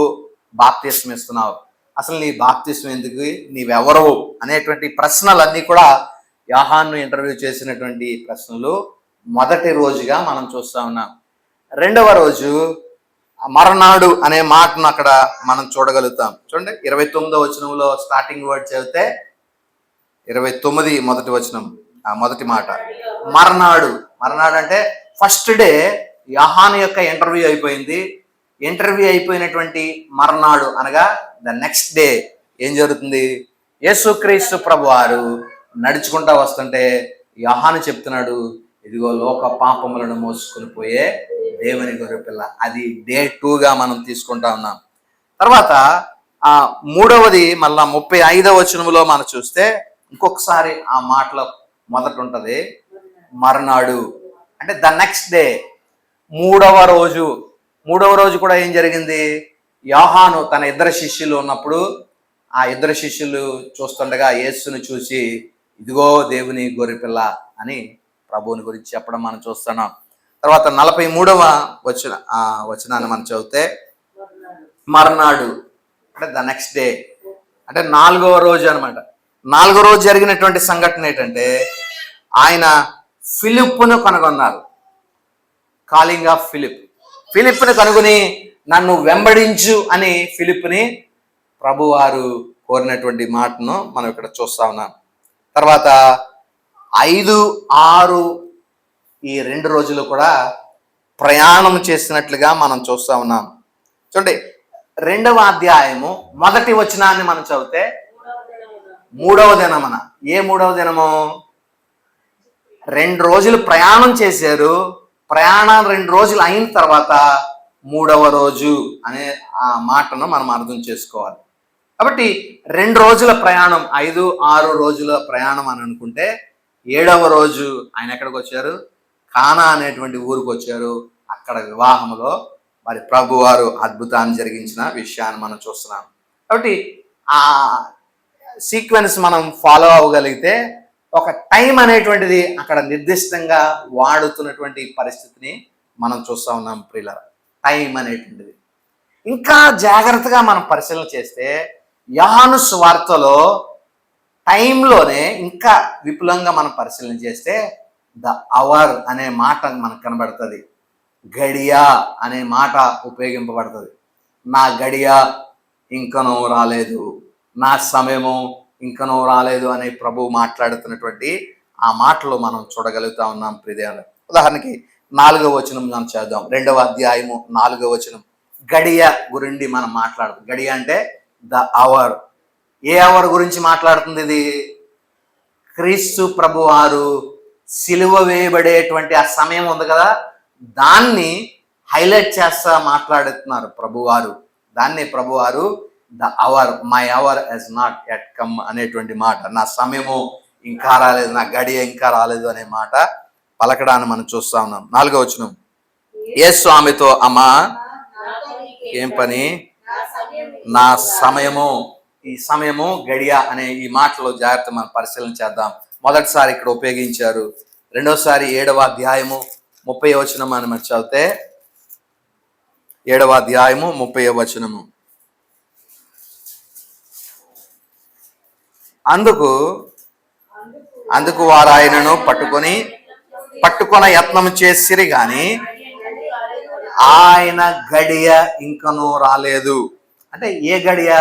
బాప్తిస్మం ఇస్తున్నావు, అసలు నీ బాప్తిస్మం ఎందుకు, నీవెవరు అనేటువంటి ప్రశ్నలన్నీ కూడా యోహాను ఇంటర్వ్యూ చేసినటువంటి ప్రశ్నలు మొదటి రోజుగా మనం చూస్తూ ఉన్నాం. రెండవ రోజు మరనాడు అనే మాటను అక్కడ మనం చూడగలుగుతాం. చూడండి 29వ వచనంలో స్టార్టింగ్ వర్డ్ చదివితే 29 మొదటి వచనం, మొదటి మాట మరనాడు. మరనాడు అంటే ఫస్ట్ డే యోహాను యొక్క ఇంటర్వ్యూ అయిపోయింది. ఇంటర్వ్యూ అయిపోయినటువంటి మరనాడు అనగా ద నెక్స్ట్ డే ఏం జరుగుతుంది? యేసుక్రీస్తు ప్రభువారు నడుచుకుంటా వస్తుంటే యోహాను చెప్తున్నాడు, ఇదిగో లోక పాపములను మోసుకొని పోయే దేవుని గొర్రెపిల్ల. అది డే 2గా మనం తీసుకుంటా ఉన్నాం. తర్వాత మూడవది మళ్ళా 35వ వచనంలో మనం చూస్తే ఇంకొకసారి ఆ మాటలో మొదట ఉంటది మర్నాడు అంటే ద నెక్స్ట్ డే, మూడవ రోజు కూడా ఏం జరిగింది? యోహాను తన ఇద్దరు శిష్యులు ఉన్నప్పుడు ఆ ఇద్దరు శిష్యులు చూస్తుండగా యేసుని చూసి ఇదిగో దేవుని గొర్రెపిల్ల అని ప్రభువుని గురించి చెప్పడం మనం చూస్తున్నాం. తర్వాత 43వ వచనాన్ని మనం చదివితే మర్నాడు అంటే ద నెక్స్ట్ డే అంటే 4వ రోజు అనమాట. 4వ రోజు జరిగినటువంటి సంఘటన ఏంటంటే ఆయన ఫిలిప్పును కనుగొన్నారు. కాలింగ్ ఆఫ్ ఫిలిప్ని కనుగొని నన్ను వెంబడించు అని ఫిలిప్ని ప్రభువారు కోరినటువంటి మాటను మనం ఇక్కడ చూస్తా ఉన్నాం. తర్వాత 5, 6 ఈ 2 రోజులు కూడా ప్రయాణం చేసినట్లుగా మనం చూస్తా ఉన్నాం. చూడండి 2వ అధ్యాయము మొదటి వచనాన్ని మనం చదివితే 3వ దినమున. ఏ 3వ దినము? 2 రోజులు ప్రయాణం చేశారు. ప్రయాణం 2 రోజులు అయిన తర్వాత 3వ రోజు అనే ఆ మాటను మనం అర్థం చేసుకోవాలి. కాబట్టి 2 రోజుల ప్రయాణం, 5, 6 రోజుల ప్రయాణం అని అనుకుంటే 7వ రోజు ఆయన ఎక్కడికి వచ్చారు? కానా అనేటువంటి ఊరికి వచ్చారు. అక్కడ వివాహంలో మరి ప్రభువారు అద్భుతాన్ని జరిగించిన విషయాన్ని మనం చూస్తున్నాం. కాబట్టి ఆ సీక్వెన్స్ మనం ఫాలో అవ్వగలిగితే ఒక టైం అనేటువంటిది అక్కడ నిర్దిష్టంగా వాడుతున్నటువంటి పరిస్థితిని మనం చూస్తూ ఉన్నాం ప్రియులారా. టైం అనేటువంటిది ఇంకా జాగ్రత్తగా మనం పరిశీలన చేస్తే యోహాను సువార్తలో టైంలోనే ఇంకా విపులంగా మనం పరిశీలన చేస్తే ద అవర్ అనే మాట మనకు కనబడుతుంది. గడియ అనే మాట ఉపయోగింపబడుతుంది. నా గడియ ఇంకనూ రాలేదు, నా సమయము ఇంకనూ రాలేదు అనే ప్రభువు మాట్లాడుతున్నటువంటి ఆ మాటలు మనం చూడగలుగుతా ఉన్నాం ప్రియదేవులు. ఉదాహరణకి 4వ వచనం మనం చేద్దాం. 2వ అధ్యాయము 4వ వచనం గడియ గురించి మనం మాట్లాడుతాం. గడియ అంటే ద అవర్. ఏ అవర్ గురించి మాట్లాడుతుంది ఇది? క్రీస్తు ప్రభువారు సిలువ వేయబడేటువంటి ఆ సమయం ఉంది కదా, దాన్ని హైలైట్ చేస్తా మాట్లాడుతున్నారు ప్రభువారు. దాన్ని ప్రభువారు the hour, my hour has not yet come అనేటువంటి మాట, నా సమయము ఇంకా రాలేదు, నా గడియ ఇంకా రాలేదు అనే మాట పలకడాన్ని మనం చూస్తా ఉన్నాం. 4వ వచనం యేసు ఆమెతో, అమ్మా ఏం పని? నా సమయము. ఈ సమయము గడియ అనే ఈ మాటలో జాగ్రత్త మనం పరిశీలన చేద్దాం. మొదటిసారి ఇక్కడ ఉపయోగించారు. రెండోసారి 7వ అధ్యాయము 30వ వచనం అని మనం చదివితే 7వ అధ్యాయము 30వ వచనము అందుకు వారు ఆయనను పట్టుకొన యత్నం చేసిరి గాని ఆయన గడియ ఇంకనూ రాలేదు. అంటే ఏ గడియ?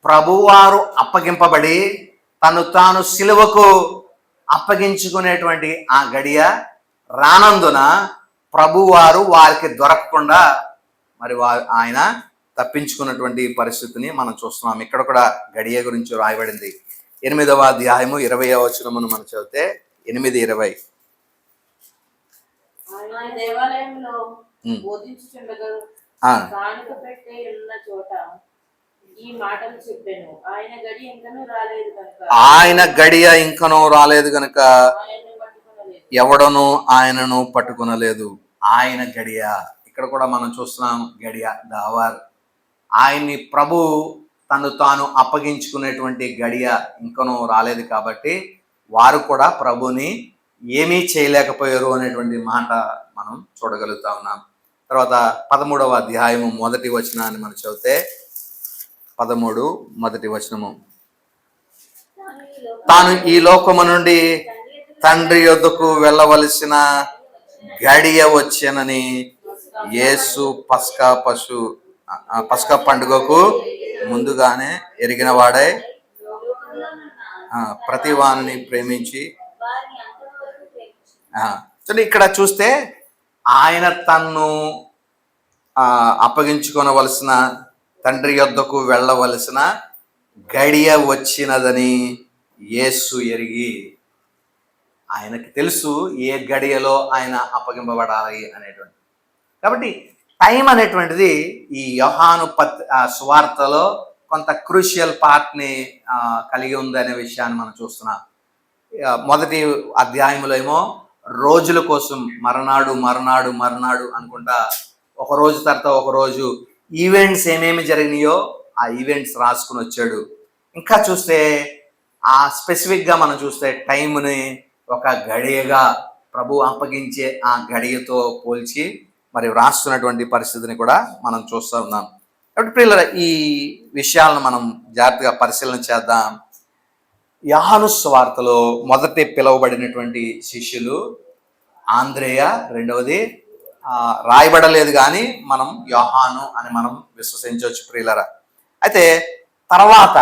ప్రభువారు అప్పగింపబడి తను తాను సిలువకు అప్పగించుకునేటువంటి ఆ గడియ రానందున ప్రభువారు వారికి దొరకకుండా మరి ఆయన తప్పించుకున్నటువంటి పరిస్థితిని మనం చూస్తున్నాం. ఇక్కడ కూడా గడియ గురించి రాయబడింది. 8వ అధ్యాయము 20వ వచనమును మనం చదివితే 8:20 ఆయన గడియ ఇంకనూ రాలేదు కనుక ఎవడను ఆయనను పట్టుకునలేదు. ఆయన గడియ ఇక్కడ కూడా మనం చూస్తున్నాం. గడియ ద అవర్. ఆయన్ని ప్రభు తను తాను అప్పగించుకునేటువంటి గడియ ఇంకనూ రాలేదు కాబట్టి వారు కూడా ప్రభుని ఏమీ చేయలేకపోయారు అనేటువంటి మాట మనం చూడగలుగుతా ఉన్నాం. తర్వాత 13వ అధ్యాయము 1వ వచనాన్ని మనం చదివితే 13 1వ వచనము తాను ఈ లోకము నుండి తండ్రి యొద్దకు వెళ్ళవలసిన గడియ వచ్చెనని యేసు పస్కా పండుగకు ముందుగానే ఎరిగిన వాడై ప్రతి వాణిని ప్రేమించి చూడండి ఇక్కడ చూస్తే ఆయన తన్ను అప్పగించుకొనవలసిన తండ్రి యొద్దకు వెళ్ళవలసిన గడియ వచ్చినదని యేసు ఎరిగి, ఆయనకి తెలుసు ఏ గడియలో ఆయన అప్పగింపబడాలి అనేటువంటి. కాబట్టి టైం అనేటువంటిది ఈ యోహాను సువార్తలో కొంత క్రూషియల్ పార్ట్ని కలిగి ఉంది అనే విషయాన్ని మనం చూస్తున్నాం. మొదటి అధ్యాయంలో ఏమో రోజుల కోసం మరనాడు మరనాడు మరనాడు అనుకుంటా ఒక రోజు తర్వాత ఒక రోజు ఈవెంట్స్ ఏమేమి జరిగినాయో ఆ ఈవెంట్స్ రాసుకుని వచ్చాడు. ఇంకా చూస్తే ఆ స్పెసిఫిక్గా మనం చూస్తే టైంని ఒక గడియగా ప్రభు అప్పగించే ఆ గడియతో పోల్చి మరి వ్రాస్తున్నటువంటి పరిస్థితిని కూడా మనం చూస్తూ ఉన్నాం. కాబట్టి ప్రియులారా, ఈ విషయాలను మనం జాగ్రత్తగా పరిశీలన చేద్దాం. యోహాను సువార్తలో మొదటి పిలువబడినటువంటి శిష్యులు ఆంద్రేయ, రెండవది రాయబడలేదు కానీ మనం యోహాను అని మనం విశ్వసించవచ్చు ప్రియులారా. అయితే తర్వాత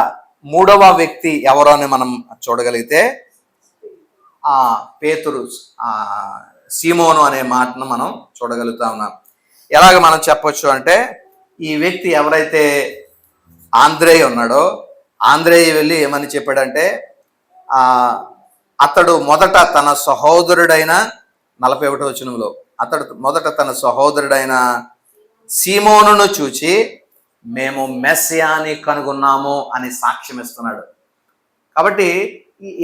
మూడవ వ్యక్తి ఎవరో అని మనం చూడగలిగితే పేతురు, సీమోను అనే మాటను మనం చూడగలుగుతా ఉన్నాం. ఎలాగ మనం చెప్పొచ్చు అంటే, ఈ వ్యక్తి ఎవరైతే ఆంద్రేయ ఉన్నాడో, ఆంద్రేయ వెళ్ళి ఏమని చెప్పాడంటే, అతడు మొదట తన సహోదరుడైన 41వ వచనంలో అతడు మొదట తన సహోదరుడైన సీమోనును చూచి మేము మెస్సియాని కనుగొన్నాము అని సాక్ష్యం ఇస్తున్నాడు. కాబట్టి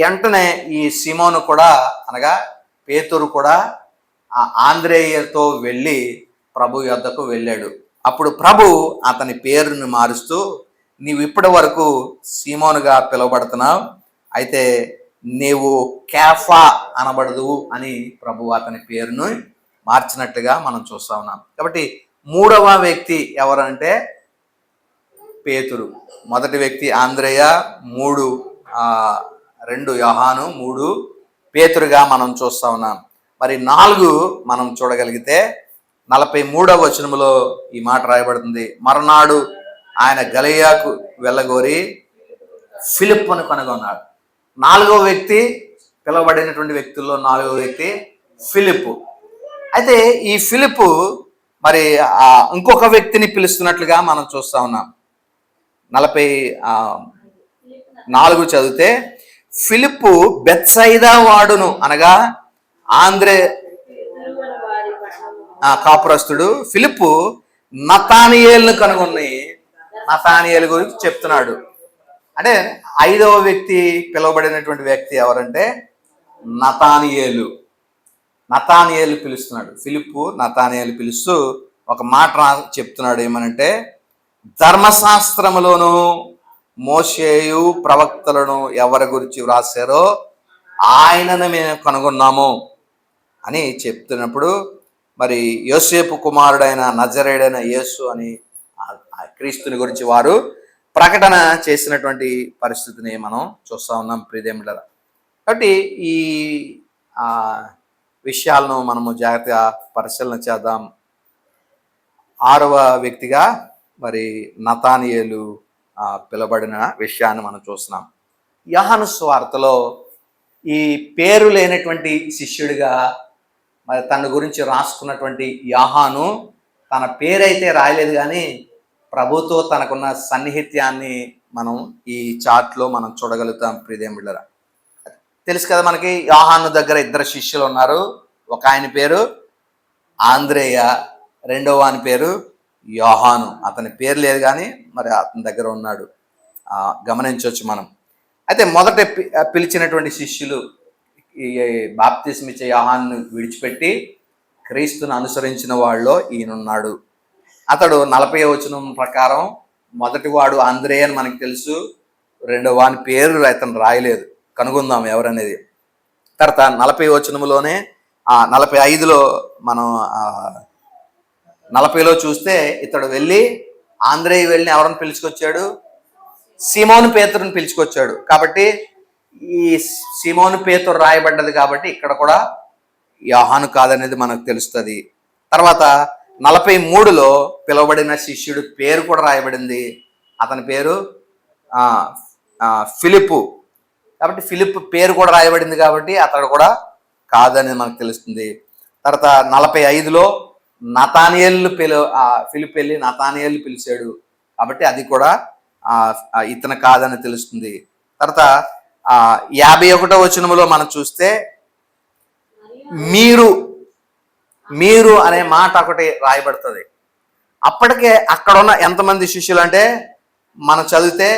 వెంటనే ఈ సీమోను కూడా, అనగా పేతురు కూడా ఆంద్రేయతో వెళ్ళి ప్రభు యొద్దకు వెళ్ళాడు. అప్పుడు ప్రభు అతని పేరును మారుస్తూ, నీవు ఇప్పటి వరకు సీమోనుగా పిలువబడుతున్నావు, అయితే నీవు కేఫా అనబడదు అని ప్రభు అతని పేరును మార్చినట్లుగా మనం చూస్తా ఉన్నాం. కాబట్టి మూడవ వ్యక్తి ఎవరంటే పేతురు, మొదటి వ్యక్తి ఆంద్రేయ, 2 యోహాను, 3 పేతురుగా మనం చూస్తా ఉన్నాం. మరి 4 మనం చూడగలిగితే 43వ వచనములో ఈ మాట రాయబడుతుంది, మరునాడు ఆయన గలిలయకు వెళ్ళగోరి ఫిలిప్పును కనుగొన్నాడు. 4వ వ్యక్తి, పిలువబడినటువంటి వ్యక్తుల్లో 4వ వ్యక్తి ఫిలిప్పు. అయితే ఈ ఫిలిప్పు మరి ఇంకొక వ్యక్తిని పిలుస్తున్నట్లుగా మనం చూస్తా ఉన్నాం. 44 చదివితే, ఫిలిప్పు బెత్సైదా వాడును, అనగా ఆంద్రే కాపురస్తుడు ఫిలిప్పు నతానియేలును కనుగొని నతానియేలు గురించి చెప్తున్నాడు. అంటే 5వ వ్యక్తి పిలువబడినటువంటి వ్యక్తి ఎవరంటే నతానియేలు పిలుస్తున్నాడు. ఫిలిప్పు నతానియేలు పిలుస్తూ ఒక మాట చెప్తున్నాడు, ఏమనంటే, ధర్మశాస్త్రములోను మోషేయు ప్రవక్తలను ఎవరి గురించి వ్రాసారో ఆయనను మేము కనుగొన్నాము అని చెప్తున్నప్పుడు, మరి యోసేపు కుమారుడైన నజరేయుడైన యేసు అని క్రీస్తుని గురించి వారు ప్రకటన చేసినటువంటి పరిస్థితిని మనం చూస్తూ ఉన్నాం ప్రియదేవులారా. కాబట్టి ఈ విషయాలను మనము జాగ్రత్తగా పరిశీలన చేద్దాం. 6వ వ్యక్తిగా మరి నతానియేలు పిలువబడిన విషయాన్ని మనం చూస్తున్నాం. యోహాను సువార్తలో ఈ పేరు లేనటువంటి శిష్యుడిగా మరి తన గురించి రాసుకున్నటువంటి యోహాను తన పేరైతే రాయలేదు, కానీ ప్రభుతో తనకున్న సన్నిహిత్యాన్ని మనం ఈ చార్ట్లో మనం చూడగలుగుతాం ప్రియదేవులారా. తెలుసు కదా మనకి, యోహాను దగ్గర 2 శిష్యులు ఉన్నారు. ఒక ఆయన పేరు ఆంద్రేయ, రెండవ ఆయన పేరు యోహాను. అతని పేరు లేదు కానీ మరి అతని దగ్గర ఉన్నాడు, గమనించవచ్చు మనం. అయితే మొదట పిలిచినటువంటి శిష్యులు ఈ బాప్తిస్మ ఇచ్చే యోహాను విడిచిపెట్టి క్రీస్తును అనుసరించిన వాళ్ళలో ఈయనున్నాడు. అతడు 40వ వచనం ప్రకారం మొదటివాడు ఆంద్రేయ అని మనకు తెలుసు, రెండవ వాని పేరు అతను రాయలేదు, కనుగొందాం ఎవరనేది. తర్వాత 40వ వచనంలోనే 45లో మనం 40లో చూస్తే ఇతడు వెళ్ళి ఆంద్రేయ వెళ్ళి ఎవరిని పిలుచుకొచ్చాడు, సీమోను పేతురుని పిలుచుకొచ్చాడు. కాబట్టి ఈ సీమోను పేతురు రాయబడ్డది కాబట్టి ఇక్కడ కూడా యోహాను కాదనేది మనకు తెలుస్తుంది. తర్వాత 43లో పిలువబడిన శిష్యుడు పేరు కూడా రాయబడింది. అతని పేరు ఫిలిప్పు. కాబట్టి ఫిలిప్ పేరు కూడా రాయబడింది కాబట్టి అతడు కూడా కాదని మనకు తెలుస్తుంది. తర్వాత 45లో నతానియేలు ఫిలిప్ వెళ్ళి నతానియేలు పిలిచాడు కాబట్టి అది కూడా ఇతను కాదని తెలుస్తుంది. తర్వాత 51వ వచనంలో మనం చూస్తే మీరు అనే మాట ఒకటి రాయబడుతుంది. అప్పటికే అక్కడ ఉన్న ఎంతమంది శిష్యులు అంటే మనం చదివితే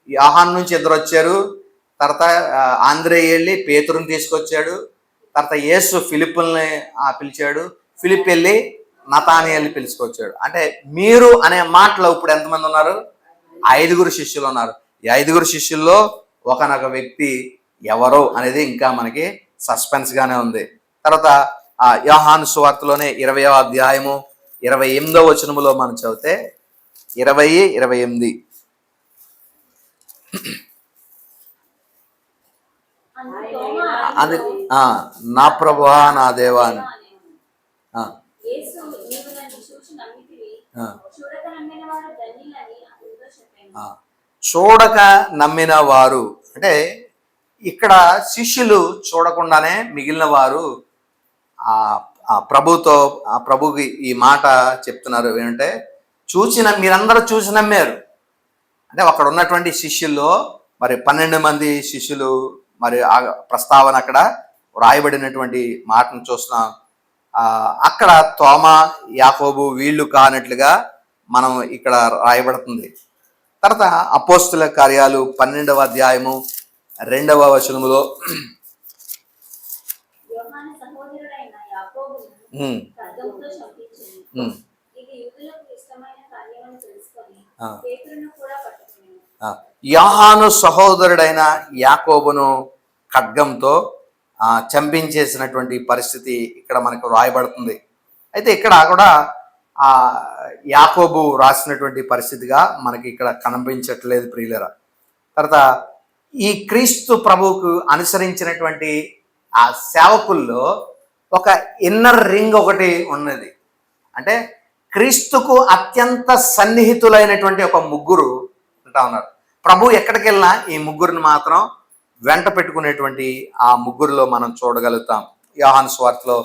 యోహాను నుంచి 2 వచ్చారు. తర్వాత ఆంద్రేయ వెళ్ళి పేతురుని తీసుకొచ్చాడు. తర్వాత యేసు ఫిలిప్పుల్ని పిలిచాడు. ఫిలిప్ వెళ్ళి నతానియేలుని పిలుచుకొచ్చాడు. అంటే మీరు అనే మాటలో ఇప్పుడు ఎంతమంది ఉన్నారు? 5 శిష్యులు ఉన్నారు. ఈ 5 శిష్యుల్లో ఒకనొక వ్యక్తి ఎవరో అనేది ఇంకా మనకి సస్పెన్స్ గానే ఉంది. తర్వాత యోహాను సువార్తలోనే 20వ అధ్యాయము 28వ వచనములో మనం చదివితే 20-28 అది నా ప్రభువా నా దేవా అని చూడక నమ్మిన వారు అంటే ఇక్కడ శిష్యులు చూడకుండానే మిగిలిన వారు ప్రభుకి ఈ మాట చెప్తున్నారు. ఏంటంటే మీరందరూ చూసి నమ్మారు. అంటే అక్కడ ఉన్నటువంటి శిష్యుల్లో మరి 12 మంది శిష్యులు మరి ఆ ప్రస్తావన అక్కడ రాయబడినటువంటి మాటను చూస్తున్నాం. అక్కడ తోమా యాకోబు వీళ్ళు కానట్లుగా మనం ఇక్కడ రాయబడుతుంది. తర్వాత అపోస్తుల కార్యాలు 12వ అధ్యాయము 2వ వచనములో యోహాను సహోదరుడైన యాకోబును ఖడ్గంతో చంపించేసినటువంటి పరిస్థితి ఇక్కడ మనకు రాయబడుతుంది. అయితే ఇక్కడ కూడా యాకోబు రాసినటువంటి పరిస్థితిగా మనకి ఇక్కడ కనిపించట్లేదు ప్రియులరా. తర్వాత ఈ క్రీస్తు ప్రభువుకు అనుసరించినటువంటి ఆ సేవకుల్లో ఒక ఇన్నర్ రింగ్ ఒకటి ఉన్నది. అంటే క్రీస్తుకు అత్యంత సన్నిహితులైనటువంటి ఒక ముగ్గురు అంటా ఉన్నారు. ప్రభు ఎక్కడికి వెళ్ళినా ఈ ముగ్గురిని మాత్రం వెంట పెట్టుకునేటువంటి ఆ ముగ్గురులో మనం చూడగలుగుతాం. యోహాను సువార్తలో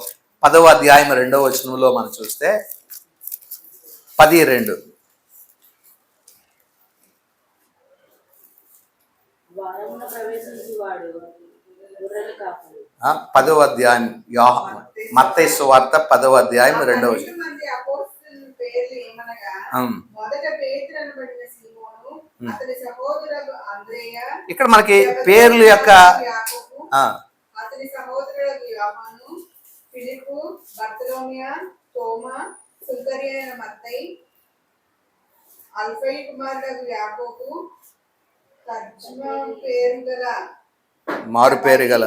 10వ అధ్యాయం 2వ వచనంలో మనం చూస్తే 10:2 10వ అధ్యాయం మత్తయి సువార్త 10వ అధ్యాయం 2వ వచనం. ఇక్కడ మనకి పేర్లు యొక్క మారు పేరు గల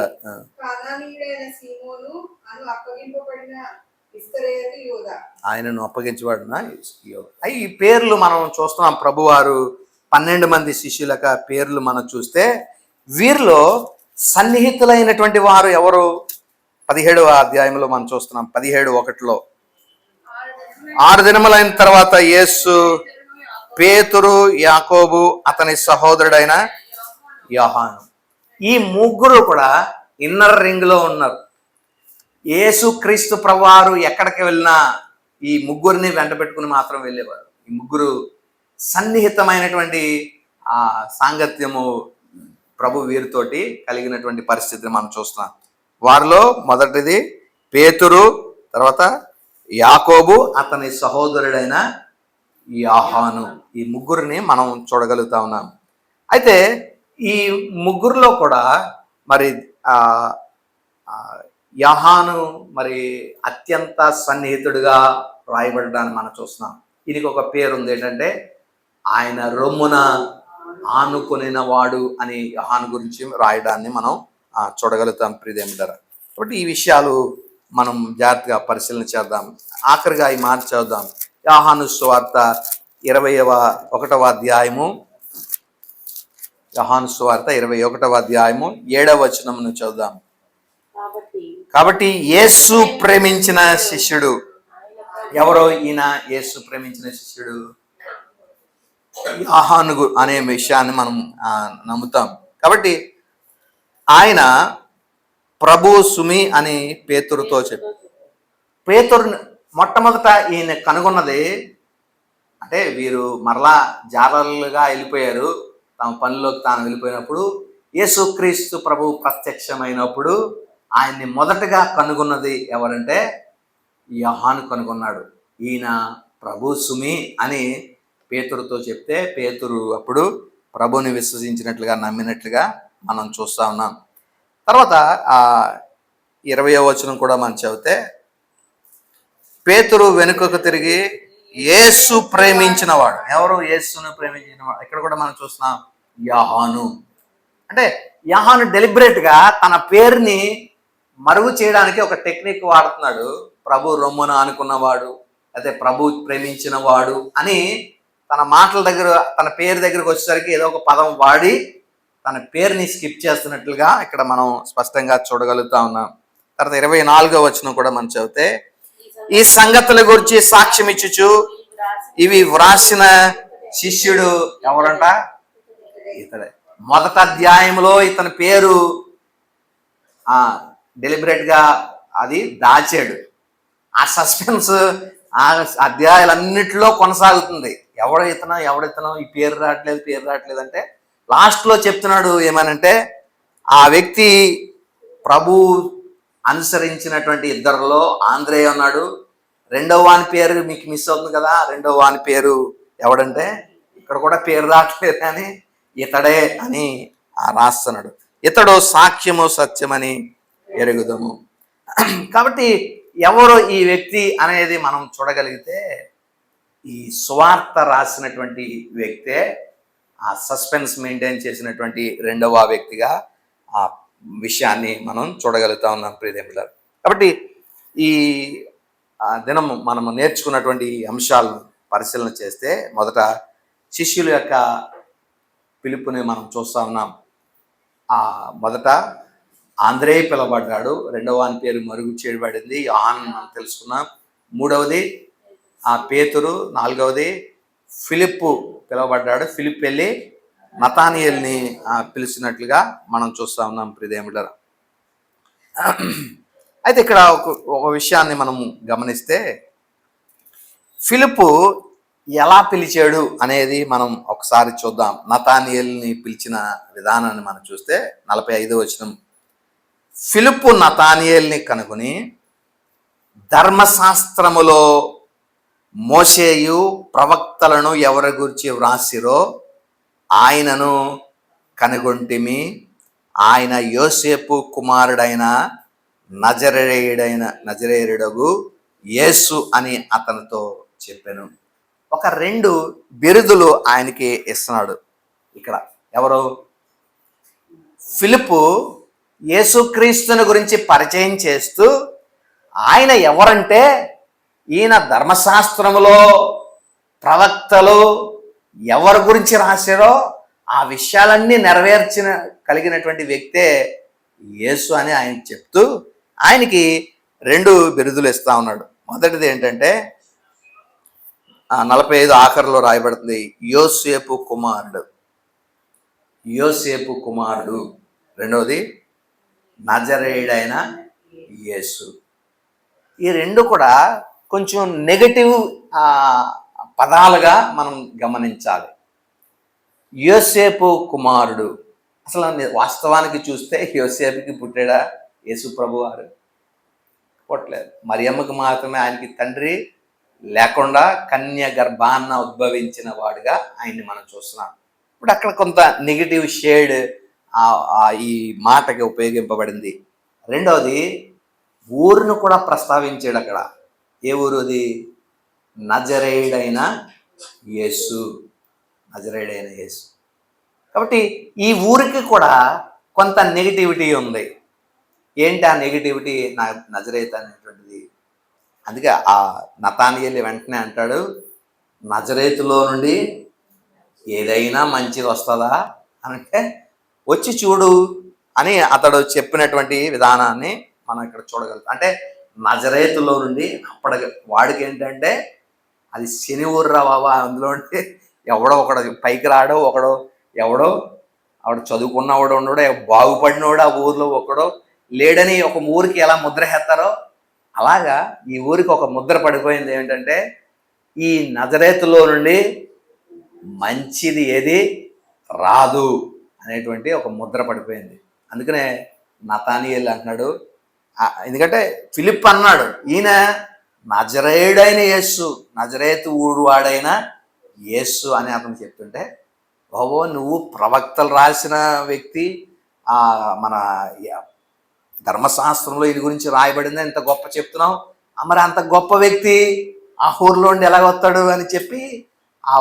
ఆయనను అప్పగించబడిన ఈ పేర్లు మనం చూస్తున్నాం. ప్రభువారు 12 మంది శిష్యులక పేర్లు మనం చూస్తే వీరిలో సన్నిహితులైనటువంటి వారు ఎవరు? 17వ అధ్యాయంలో మనం చూస్తున్నాం. 17:1 6 దినములైన తర్వాత యేసు పేతురు యాకోబు అతని సహోదరుడైన యోహాను ఈ ముగ్గురు కూడా ఇన్నర్ రింగ్ లో ఉన్నారు. యేసు క్రీస్తు ప్రభువారు ఎక్కడికి వెళ్ళినా ఈ ముగ్గురిని వెంట పెట్టుకుని మాత్రం వెళ్ళేవారు. ఈ ముగ్గురు సన్నిహితమైనటువంటి సాంగత్యము ప్రభు వీరితోటి కలిగినటువంటి పరిస్థితిని మనం చూస్తున్నాం. వారిలో మొదటిది పేతురు, తర్వాత యాకోబు అతని సహోదరుడైన యోహాను. ఈ ముగ్గురిని మనం చూడగలుగుతా ఉన్నాం. అయితే ఈ ముగ్గురులో కూడా మరి యోహాను మరి అత్యంత సన్నిహితుడిగా రాయబడడాన్ని మనం చూస్తున్నాం. దీనికి ఒక పేరు ఉంది, ఏంటంటే ఆయన రొమ్మున ఆనుకొనిన వాడు అని యోహాను గురించి రాయడాన్ని మనం చూడగలుగుతాం ప్రియదేమిటారా. కాబట్టి ఈ విషయాలు మనం జాగ్రత్తగా పరిశీలన చేద్దాం. ఆఖరిగా ఈ మాట చదువుదాం. యోహాను సువార్త 21వ అధ్యాయము యోహాను సువార్త 21వ అధ్యాయము 7వ వచనమును చదువుదాం. కాబట్టి యేసు ప్రేమించిన శిష్యుడు ఎవరో ఈయన యేసు ప్రేమించిన శిష్యుడు యోహాను అనే విషయాన్ని మనం నమ్ముతాం. కాబట్టి ఆయన ప్రభు సుమి అని పేతురుతో చెప్పి, పేతురు మొట్టమొదట ఈయన కనుగొన్నది అంటే వీరు మరలా జాలర్లుగా వెళ్ళిపోయారు, తమ పనిలోకి తాను వెళ్ళిపోయినప్పుడు యేసుక్రీస్తు ప్రభు ప్రత్యక్షమైనప్పుడు ఆయన్ని మొదటగా కనుగొన్నది ఎవరంటే యోహాను కనుగొన్నాడు. ఈయన ప్రభు సుమి అని పేతురుతో చెప్తే పేతురు అప్పుడు ప్రభుని విశ్వసించినట్లుగా నమ్మినట్లుగా మనం చూస్తా ఉన్నాం. తర్వాత 20వ వచనం కూడా మనం చదివితే, పేతురు వెనుకకు తిరిగి యేసు ప్రేమించిన వాడు. ఎవరు యేసును ప్రేమించిన వాడు? ఇక్కడ కూడా మనం చూస్తున్నాం యోహాను. అంటే యోహాను డెలిబరేట్గా తన పేరుని మరుగు చేయడానికి ఒక టెక్నిక్ వాడుతున్నాడు. ప్రభు రొమ్మున అనుకున్నవాడు, అయితే ప్రభు ప్రేమించిన వాడు అని తన మాటల దగ్గర, తన పేరు దగ్గరకు వచ్చేసరికి ఏదో ఒక పదం వాడి తన పేరుని స్కిప్ చేస్తున్నట్లుగా ఇక్కడ మనం స్పష్టంగా చూడగలుగుతా ఉన్నాం. తర్వాత 24వ వచనం కూడా మనం చదివితే, ఈ సంగతుల గురించి సాక్ష్యం ఇచ్చుచు ఇవి వ్రాసిన శిష్యుడు ఎవరంట? ఇతడే. మొదటి అధ్యాయంలో ఇతని పేరు డెలిబరేట్ గా అది దాచాడు. ఆ సస్పెన్స్ ఆ అధ్యాయాలన్నిటిలో కొనసాగుతుంది. ఎవడితనో ఈ పేరు రావట్లేదు అంటే లాస్ట్లో చెప్తున్నాడు ఏమనంటే, ఆ వ్యక్తి ప్రభు అనుసరించినటువంటి ఇద్దరిలో ఆంద్రేయ ఉన్నాడు. రెండవ వాని పేరు మీకు మిస్ అవుతుంది కదా, రెండవ వాని పేరు ఎవడంటే ఇక్కడ కూడా పేరు రావట్లేదు కానీ ఇతడే అని రాస్తున్నాడు. ఇతడు సాక్ష్యము సత్యమని ఎరుగుదము. కాబట్టి ఎవరు ఈ వ్యక్తి అనేది మనం చూడగలిగితే, ఈ సువార్త రాసినటువంటి వ్యక్తే ఆ సస్పెన్స్ మెయింటైన్ చేసినటువంటి రెండవ వ్యక్తిగా ఆ విషయాన్ని మనం చూడగలుగుతా ఉన్నాం ప్రియదేవులారా. కాబట్టి ఈ దినం మనము నేర్చుకున్నటువంటి అంశాలను పరిశీలన చేస్తే, మొదట శిష్యుల యొక్క పిలుపుని మనం చూస్తూ ఉన్నాం. మొదట ఆంద్రే పిలవబడ్డాడు, రెండవ వాని పేరు మరుగు చేయబడింది యోహాను మనం తెలుసుకున్నాం. మూడవది పేతురు, నాలుగవది ఫిలిప్పు పిలువబడ్డాడు, ఫిలిప్ వెళ్ళి నతానియేల్ని పిలిచినట్లుగా మనం చూస్తూ ఉన్నాం ప్రియదేవులారా. అయితే ఇక్కడ ఒక విషయాన్ని మనం గమనిస్తే, ఫిలిప్పు ఎలా పిలిచాడు అనేది మనం ఒకసారి చూద్దాం. నతానియేల్ని పిలిచిన విధానాన్ని మనం చూస్తే 45వ వచనం, ఫిలిప్పు నతానియేల్ని కనుగొని ధర్మశాస్త్రములో మోషేయు ప్రవక్తలను ఎవరి గురించి వ్రాసిరో ఆయనను కనుగొంటిమి, ఆయన యోసేపు కుమారుడైన నజరేయుడగు యేసు అని అతనితో చెప్పాను. ఒక 2 బిరుదులు ఆయనకి ఇస్తున్నాడు ఇక్కడ. ఎవరు? ఫిలిప్పు యేసుక్రీస్తుని గురించి పరిచయం చేస్తూ, ఆయన ఎవరంటే ఈయన ధర్మశాస్త్రములో ప్రవక్తలు ఎవరి గురించి రాశారో ఆ విషయాలన్నీ కలిగినటువంటి వ్యక్తే యేసు అని ఆయన చెప్తూ ఆయనకి 2 బిరుదులు ఇస్తా ఉన్నాడు. మొదటిది ఏంటంటే 45 ఆఖరిలో రాయబడుతుంది, యోసేపు కుమారుడు. రెండవది నజరేయుడైన యేసు. ఈ 2 కూడా కొంచెం నెగటివ్ పదాలుగా మనం గమనించాలి. యోసేపు కుమారుడు, అసలు వాస్తవానికి చూస్తే యోసేపుకి పుట్టాడా యేసు ప్రభు వారు? పుట్టలేదు. మరియమ్మకి మాత్రమే ఆయనకి తండ్రి లేకుండా కన్య గర్భాన్న ఉద్భవించిన వాడుగా ఆయన్ని మనం చూస్తున్నాం. ఇప్పుడు అక్కడ కొంత నెగిటివ్ షేడ్ ఈ మాటకి ఉపయోగింపబడింది. రెండవది ఊరును కూడా ప్రస్తావించాడు అక్కడ. ఏ ఊరుది? నజరేయుడైన యేసు. కాబట్టి ఈ ఊరికి కూడా కొంత నెగిటివిటీ ఉంది. ఏంటి ఆ నెగిటివిటీ? నజరేత్ అనేటువంటిది. అందుకే ఆ నతానియేలు వెంటనే అంటాడు, నజరేతులో నుండి ఏదైనా మంచిది వస్తుందా అంటే వచ్చి చూడు అని అతడు చెప్పినటువంటి విధానాన్ని మనం ఇక్కడ చూడగలుగుతాం. అంటే నజరేతులో నుండి అప్పటికి వాడికి ఏంటంటే అది శని ఊర్రా బాబా, అందులో ఉంటే ఎవడో ఒకడు పైకి రాడో ఒకడో ఎవడో ఆవిడ చదువుకున్నవాడు ఉండడో బాగుపడినవాడు ఆ ఊర్లో ఒకడో లేడని ఒక ఊరికి ఎలా ముద్ర వేస్తారో అలాగా ఈ ఊరికి ఒక ముద్ర పడిపోయింది. ఏంటంటే ఈ నజరేతులో నుండి మంచిది ఏది రాదు అనేటువంటి ఒక ముద్ర పడిపోయింది. అందుకనే నతానియేలు అంటున్నాడు, ఎందుకంటే ఫిలిప్ అన్నాడు, ఈయన నజరేయుడైన యేసు, నజరేతు ఊరు వాడైన యేసు అని అతను చెప్తుంటే, బాబో నువ్వు ప్రవక్తలు రాసిన వ్యక్తి, మన ధర్మశాస్త్రంలో ఇది గురించి రాయబడింది, ఇంత గొప్ప చెప్తున్నావు, మరి అంత గొప్ప వ్యక్తి ఆ ఊరిలో ఉండి ఎలా వస్తాడు అని చెప్పి ఆ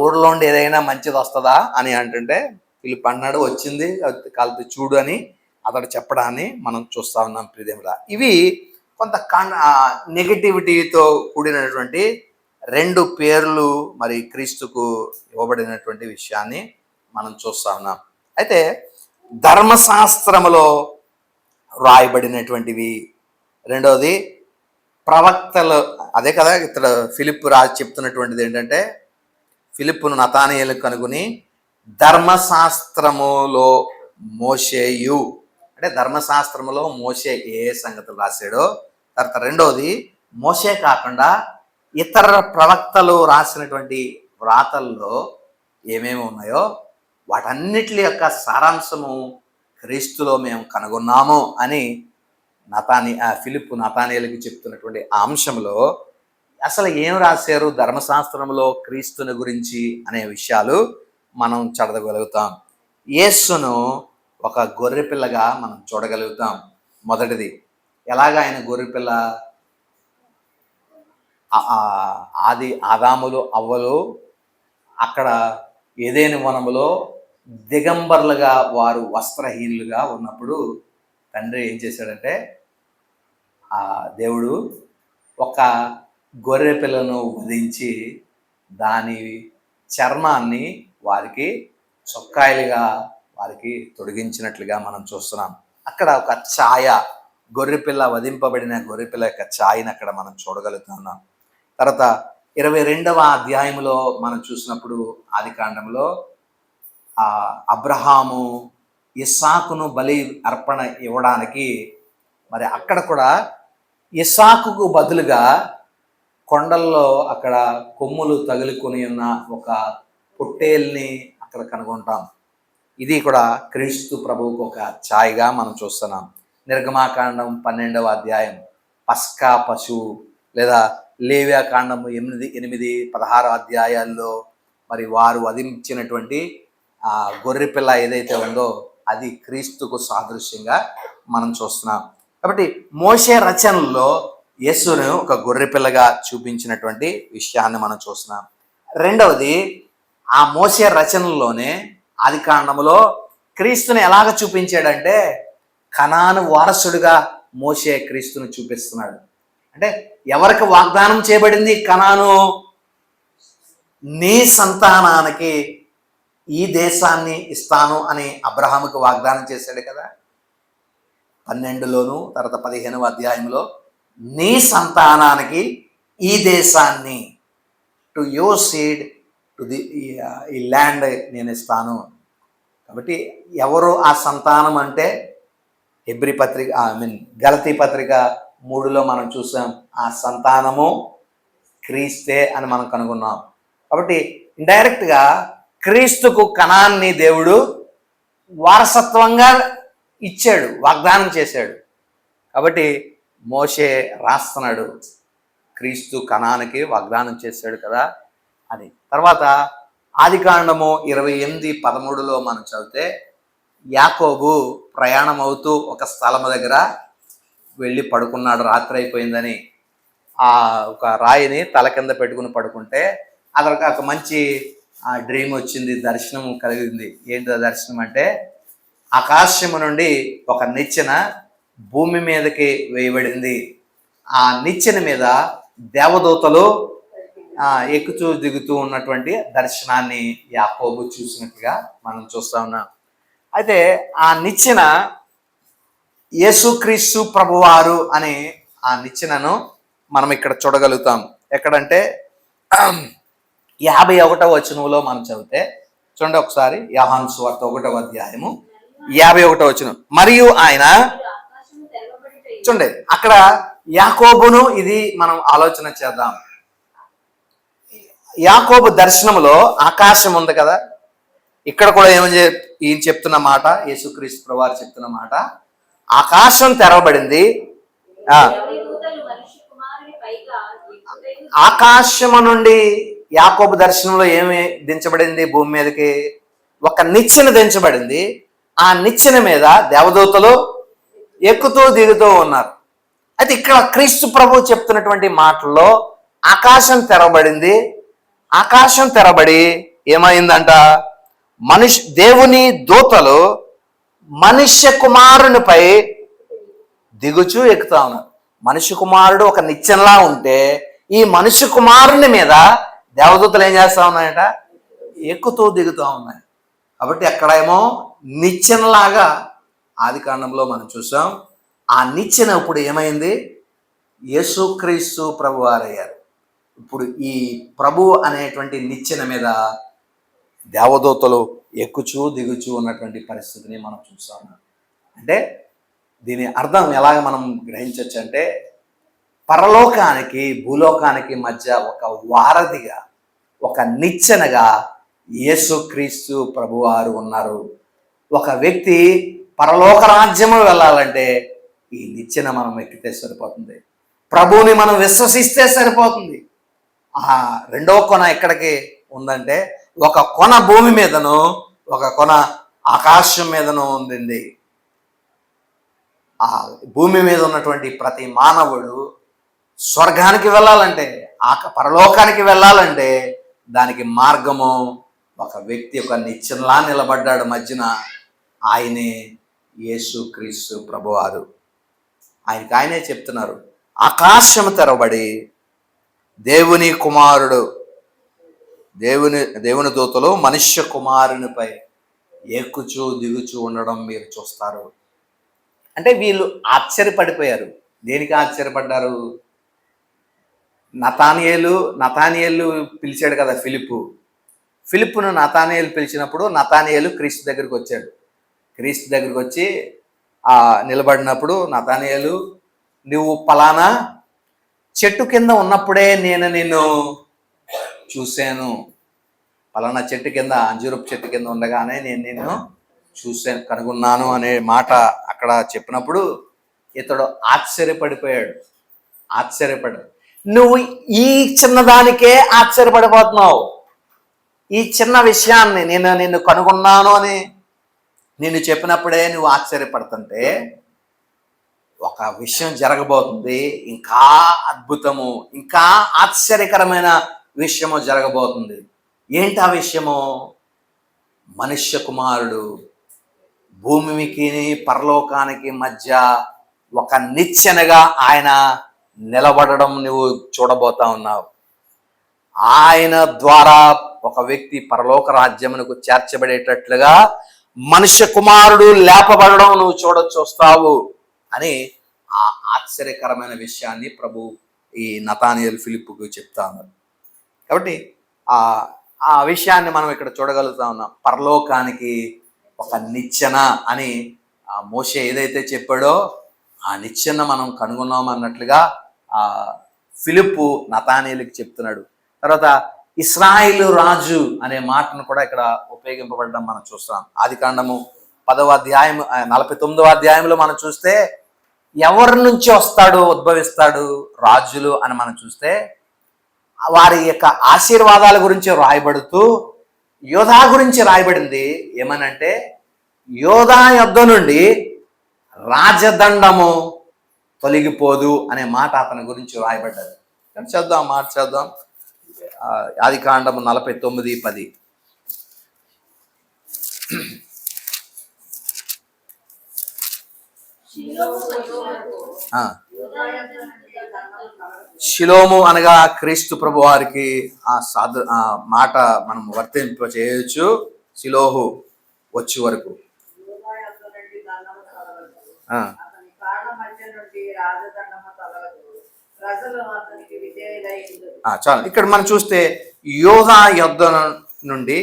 ఊరిలో ఉండి ఏదైనా మంచిది వస్తుందా అని అంటుంటే ఫిలిప్ అన్నాడు, వచ్చింది కలిపి చూడు అని అతడు చెప్పడాన్ని మనం చూస్తా ఉన్నాం. ప్రియదేవుడా, ఇవి కొంత నెగటివిటీతో కూడినటువంటి రెండు పేర్లు మరి క్రీస్తుకు ఇవ్వబడినటువంటి విషయాన్ని మనం చూస్తా ఉన్నాం. అయితే ధర్మశాస్త్రములో రాయబడినటువంటివి, రెండవది ప్రవక్తలు, అదే కదా ఇక్కడ ఫిలిప్ రాజు చెప్తున్నటువంటిది ఏంటంటే, ఫిలిప్పును నతానియేలు కనుగొని ధర్మశాస్త్రములో మోషేయు, అంటే ధర్మశాస్త్రములో మోషే ఏ సంగతులు రాశాడో, తర్వాత రెండవది మోషే కాకుండా ఇతర ప్రవక్తలు రాసినటువంటి వ్రాతల్లో ఏమేమి ఉన్నాయో వాటన్నిటి యొక్క సారాంశము క్రీస్తులో మేము కనుగొన్నాము అని ఫిలిప్పు నతానియేలుకి చెప్తున్నటువంటి ఆ అంశంలో అసలు ఏం రాశారు ధర్మశాస్త్రంలో క్రీస్తుని గురించి అనే విషయాలు మనం చదవగలుగుతాం. యేసును ఒక గొర్రెపిల్లగా మనం చూడగలుగుతాం. మొదటిది, ఎలాగ ఆయన గొర్రెపిల్ల, ఆదాములు అవ్వలు అక్కడ ఏదైనా వనములో దిగంబర్లుగా వారు వస్త్రహీనులుగా ఉన్నప్పుడు తండ్రి ఏం చేశాడంటే, ఆ దేవుడు ఒక గొర్రె పిల్లను వధించి దాని చర్మాన్ని వారికి చొక్కాయలుగా వారికి తొడిగించినట్లుగా మనం చూస్తున్నాం. అక్కడ ఒక ఛాయ, గొర్రెపిల్ల వధింపబడిన గొర్రెపిల్ల యొక్క ఛాయను అక్కడ మనం చూడగలుగుతున్నాం. తర్వాత 22వ అధ్యాయంలో మనం చూసినప్పుడు ఆదికాండంలో అబ్రహాము ఇస్సాకును బలి అర్పణ ఇవ్వడానికి మరి అక్కడ కూడా ఇస్సాకుకు బదులుగా కొండల్లో అక్కడ కొమ్ములు తగులుకొని ఉన్న ఒక పొట్టేల్ని అక్కడ కనుగొంటాం. ఇది కూడా క్రీస్తు ప్రభువుకు ఒక ఛాయగా మనం చూస్తున్నాం. నిర్గమాకాండం 12వ అధ్యాయం పస్కా పశువు, లేదా లేవ్యాకాండం 8, 16 అధ్యాయాల్లో మరి వారు వధించినటువంటి ఆ గొర్రెపిల్ల ఏదైతే ఉందో అది క్రీస్తుకు సాదృశ్యంగా మనం చూస్తున్నాం. కాబట్టి మోషే రచనల్లో యేసును ఒక గొర్రెపిల్లగా చూపించినటువంటి విషయాన్ని మనం చూస్తున్నాం. రెండవది, ఆ మోషే రచనల్లోనే ఆదికాండములో క్రీస్తుని ఎలాగ చూపించాడంటే, కనాను వారసుడిగా మోషే క్రీస్తుని చూపిస్తున్నాడు. అంటే ఎవరికి వాగ్దానం చేయబడింది కనాను? నీ సంతానానికి ఈ దేశాన్ని ఇస్తాను అని అబ్రహాముకు వాగ్దానం చేశాడు కదా. 12లోను తర్వాత 15వ అధ్యాయంలో నీ సంతానానికి ఈ దేశాన్ని, టు యువర్ సీడ్ టు ఈ ల్యాండ్ నేను ఇస్తాను. కాబట్టి ఎవరు ఆ సంతానం అంటే హెబ్రీ పత్రిక గలతీ పత్రిక 3లో మనం చూసాం, ఆ సంతానము క్రీస్తే అని మనం కనుగొన్నాం. కాబట్టి ఇండైరెక్ట్గా క్రీస్తుకు కనాన్ని దేవుడు వారసత్వంగా ఇచ్చాడు, వాగ్దానం చేశాడు. కాబట్టి మోషే రాస్తున్నాడు, క్రీస్తు కనానికి వాగ్దానం చేశాడు కదా అని. తర్వాత ఆదికాండము 28:13లో మనం చదివితే, యాకోబు ప్రయాణం అవుతూ ఒక స్థలము దగ్గర వెళ్ళి పడుకున్నాడు, రాత్రి అయిపోయిందని. ఒక రాయిని తల కింద పెట్టుకుని పడుకుంటే అతనికి ఒక మంచి డ్రీమ్ వచ్చింది, దర్శనం కలిగింది. ఏంటి దర్శనం అంటే, ఆకాశము నుండి ఒక నిచ్చెన భూమి మీదకి వేయబడింది. ఆ నిచ్చెన మీద దేవదూతలు ఎక్కుతూ దిగుతూ ఉన్నటువంటి దర్శనాన్ని యాకోబు చూసినట్టుగా మనం చూస్తా ఉన్నాం. అయితే ఆ నిచ్చెన యేసుక్రీస్తు ప్రభువారు అనే ఆ నిచ్చెనను మనం ఇక్కడ చూడగలుగుతాం. ఎక్కడంటే 51వ వచనంలో మనం చదివితే చూడండి ఒకసారి, యోహాను సువార్త 1వ అధ్యాయము 51వ వచనం. మరియు ఆయన, చూడండి అక్కడ యాకోబును, ఇది మనం ఆలోచన చేద్దాం. యాకోబు దర్శనంలో ఆకాశం ఉంది కదా, ఇక్కడ కూడా ఈయన చెప్తున్న మాట, యేసుక్రీస్తు ప్రభువారు చెప్తున్న మాట, ఆకాశం తెరవబడింది. ఆకాశము నుండి యాకోబు దర్శనంలో ఏమి దించబడింది? భూమి మీదకి ఒక నిచ్చెన దించబడింది. ఆ నిచ్చెన మీద దేవదూతలు ఎక్కుతూ దిగుతూ ఉన్నారు. అయితే ఇక్కడ క్రీస్తు ప్రభు చెప్తున్నటువంటి మాటల్లో ఆకాశం తెరవబడింది. ఆకాశం తెరబడి ఏమైందంట? దేవుని దూతలు మనుష్య కుమారునిపై దిగుచూ ఎక్కుతా ఉన్నారు. మనుష్య కుమారుడు ఒక నిచ్చెనలా ఉంటే ఈ మనుష్య కుమారుని మీద దేవదూతలు ఏం చేస్తా ఉన్నాయట? ఎక్కుతూ దిగుతూ ఉన్నాయి. కాబట్టి అక్కడేమో నిచ్చెనలాగా ఆది కాండంలో మనం చూసాం. ఆ నిచ్చెన ఇప్పుడు ఏమైంది? యేసుక్రీస్తు ప్రభు వారయ్యారు. ఇప్పుడు ఈ ప్రభు అనేటువంటి నిచ్చెన మీద దేవదూతలు ఎక్కుచూ దిగుచూ ఉన్నటువంటి పరిస్థితిని మనం చూస్తాం. అంటే దీని అర్థం ఎలాగ మనం గ్రహించవచ్చు అంటే, పరలోకానికి భూలోకానికి మధ్య ఒక వారధిగా, ఒక నిచ్చెనగా యేసుక్రీస్తు ప్రభువారు ఉన్నారు. ఒక వ్యక్తి పరలోక రాజ్యము వెళ్ళాలంటే ఈ నిచ్చెన మనం ఎక్కితే సరిపోతుంది. ప్రభువుని మనం విశ్వసిస్తే సరిపోతుంది. ఆ రెండో కొన ఎక్కడికి ఉందంటే, ఒక కొన భూమి మీదను, ఒక కొన ఆకాశం మీదను ఉంది. ఆ భూమి మీద ఉన్నటువంటి ప్రతి మానవుడు స్వర్గానికి వెళ్ళాలంటే, పరలోకానికి వెళ్ళాలంటే దానికి మార్గము ఒక వ్యక్తి, ఒక నిచ్చెనలా నిలబడ్డాడు మధ్యన. ఆయనే యేసుక్రీస్తు ప్రభువారు. ఆయనే చెప్తున్నారు, ఆకాశం తెరవబడి దేవుని కుమారుడు, దేవుని దూతలు మనుష్య కుమారునిపై ఎక్కుచూ దిగుచూ ఉండడం మీరు చూస్తారు. అంటే వీళ్ళు ఆశ్చర్యపడిపోయారు. దేనికి ఆశ్చర్యపడ్డారు? నతానియేలు పిలిచాడు కదా ఫిలిప్పును నతానియేలు పిలిచినప్పుడు నతానియేలు క్రీస్తు దగ్గరికి వచ్చాడు. క్రీస్తు దగ్గరికి వచ్చి నిలబడినప్పుడు, నతానియేలు, నువ్వు పలానా చెట్టు కింద ఉన్నప్పుడే నేను నిన్ను చూశాను, పలానా చెట్టు కింద, అంజూరపు చెట్టు కింద ఉండగానే నేను నిన్ను చూశాను, కనుగొన్నాను అనే మాట అక్కడ చెప్పినప్పుడు ఇతడు ఆశ్చర్యపడిపోయాడు. నువ్వు ఈ చిన్నదానికే ఆశ్చర్యపడిపోతున్నావు. ఈ చిన్న విషయాన్ని నిన్ను కనుగొన్నాను అని నిన్ను చెప్పినప్పుడే నువ్వు ఆశ్చర్యపడుతుంటే, ఒక విషయం జరగబోతుంది. ఇంకా అద్భుతము, ఇంకా ఆశ్చర్యకరమైన విషయము జరగబోతుంది. ఏంటి ఆ విషయము? మనుష్య కుమారుడు భూమికి పరలోకానికి మధ్య ఒక నిచ్చెనగా ఆయన నిలబడడం నువ్వు చూడబోతా ఉన్నావు. ఆయన ద్వారా ఒక వ్యక్తి పరలోక రాజ్యమునకు చేర్చబడేటట్లుగా మనుష్య కుమారుడు లేపబడడం నువ్వు చూస్తావు అని ఆ ఆశ్చర్యకరమైన విషయాన్ని ప్రభు ఈ నతానియేలు ఫిలిప్పుకు చెప్తా ఉన్నారు. కాబట్టి ఆ విషయాన్ని మనం ఇక్కడ చూడగలుగుతా ఉన్నాం. పరలోకానికి ఒక నిచ్చెన అని మోషే ఏదైతే చెప్పాడో ఆ నిచ్చెన మనం కనుగొన్నాం అన్నట్లుగా ఫిలిప్పు నతానియేలుకి చెప్తున్నాడు. తర్వాత ఇశ్రాయేలు రాజు అనే మాటను కూడా ఇక్కడ ఉపయోగింపబడడం మనం చూస్తాం. ఆది కాండము 10వ అధ్యాయం 49వ అధ్యాయంలో మనం చూస్తే ఎవరి నుంచి ఉద్భవిస్తాడు రాజులు అని మనం చూస్తే, వారి యొక్క ఆశీర్వాదాల గురించి రాయబడుతూ యోధా గురించి రాయబడింది. ఏమనంటే, యోధా యొద్ద నుండి రాజదండము తొలగిపోదు అనే మాట అతని గురించి రాయబడ్డది. చేద్దాం ఆది కాండము 49:10. షిలోము అనగా క్రీస్తు ప్రభు వారికి ఆ మాట మనం వర్తింప చేయొచ్చు. షిలోహు వచ్చే వరకు చాలు. ఇక్కడ మనం చూస్తే యోధా యుద్ధ నుండి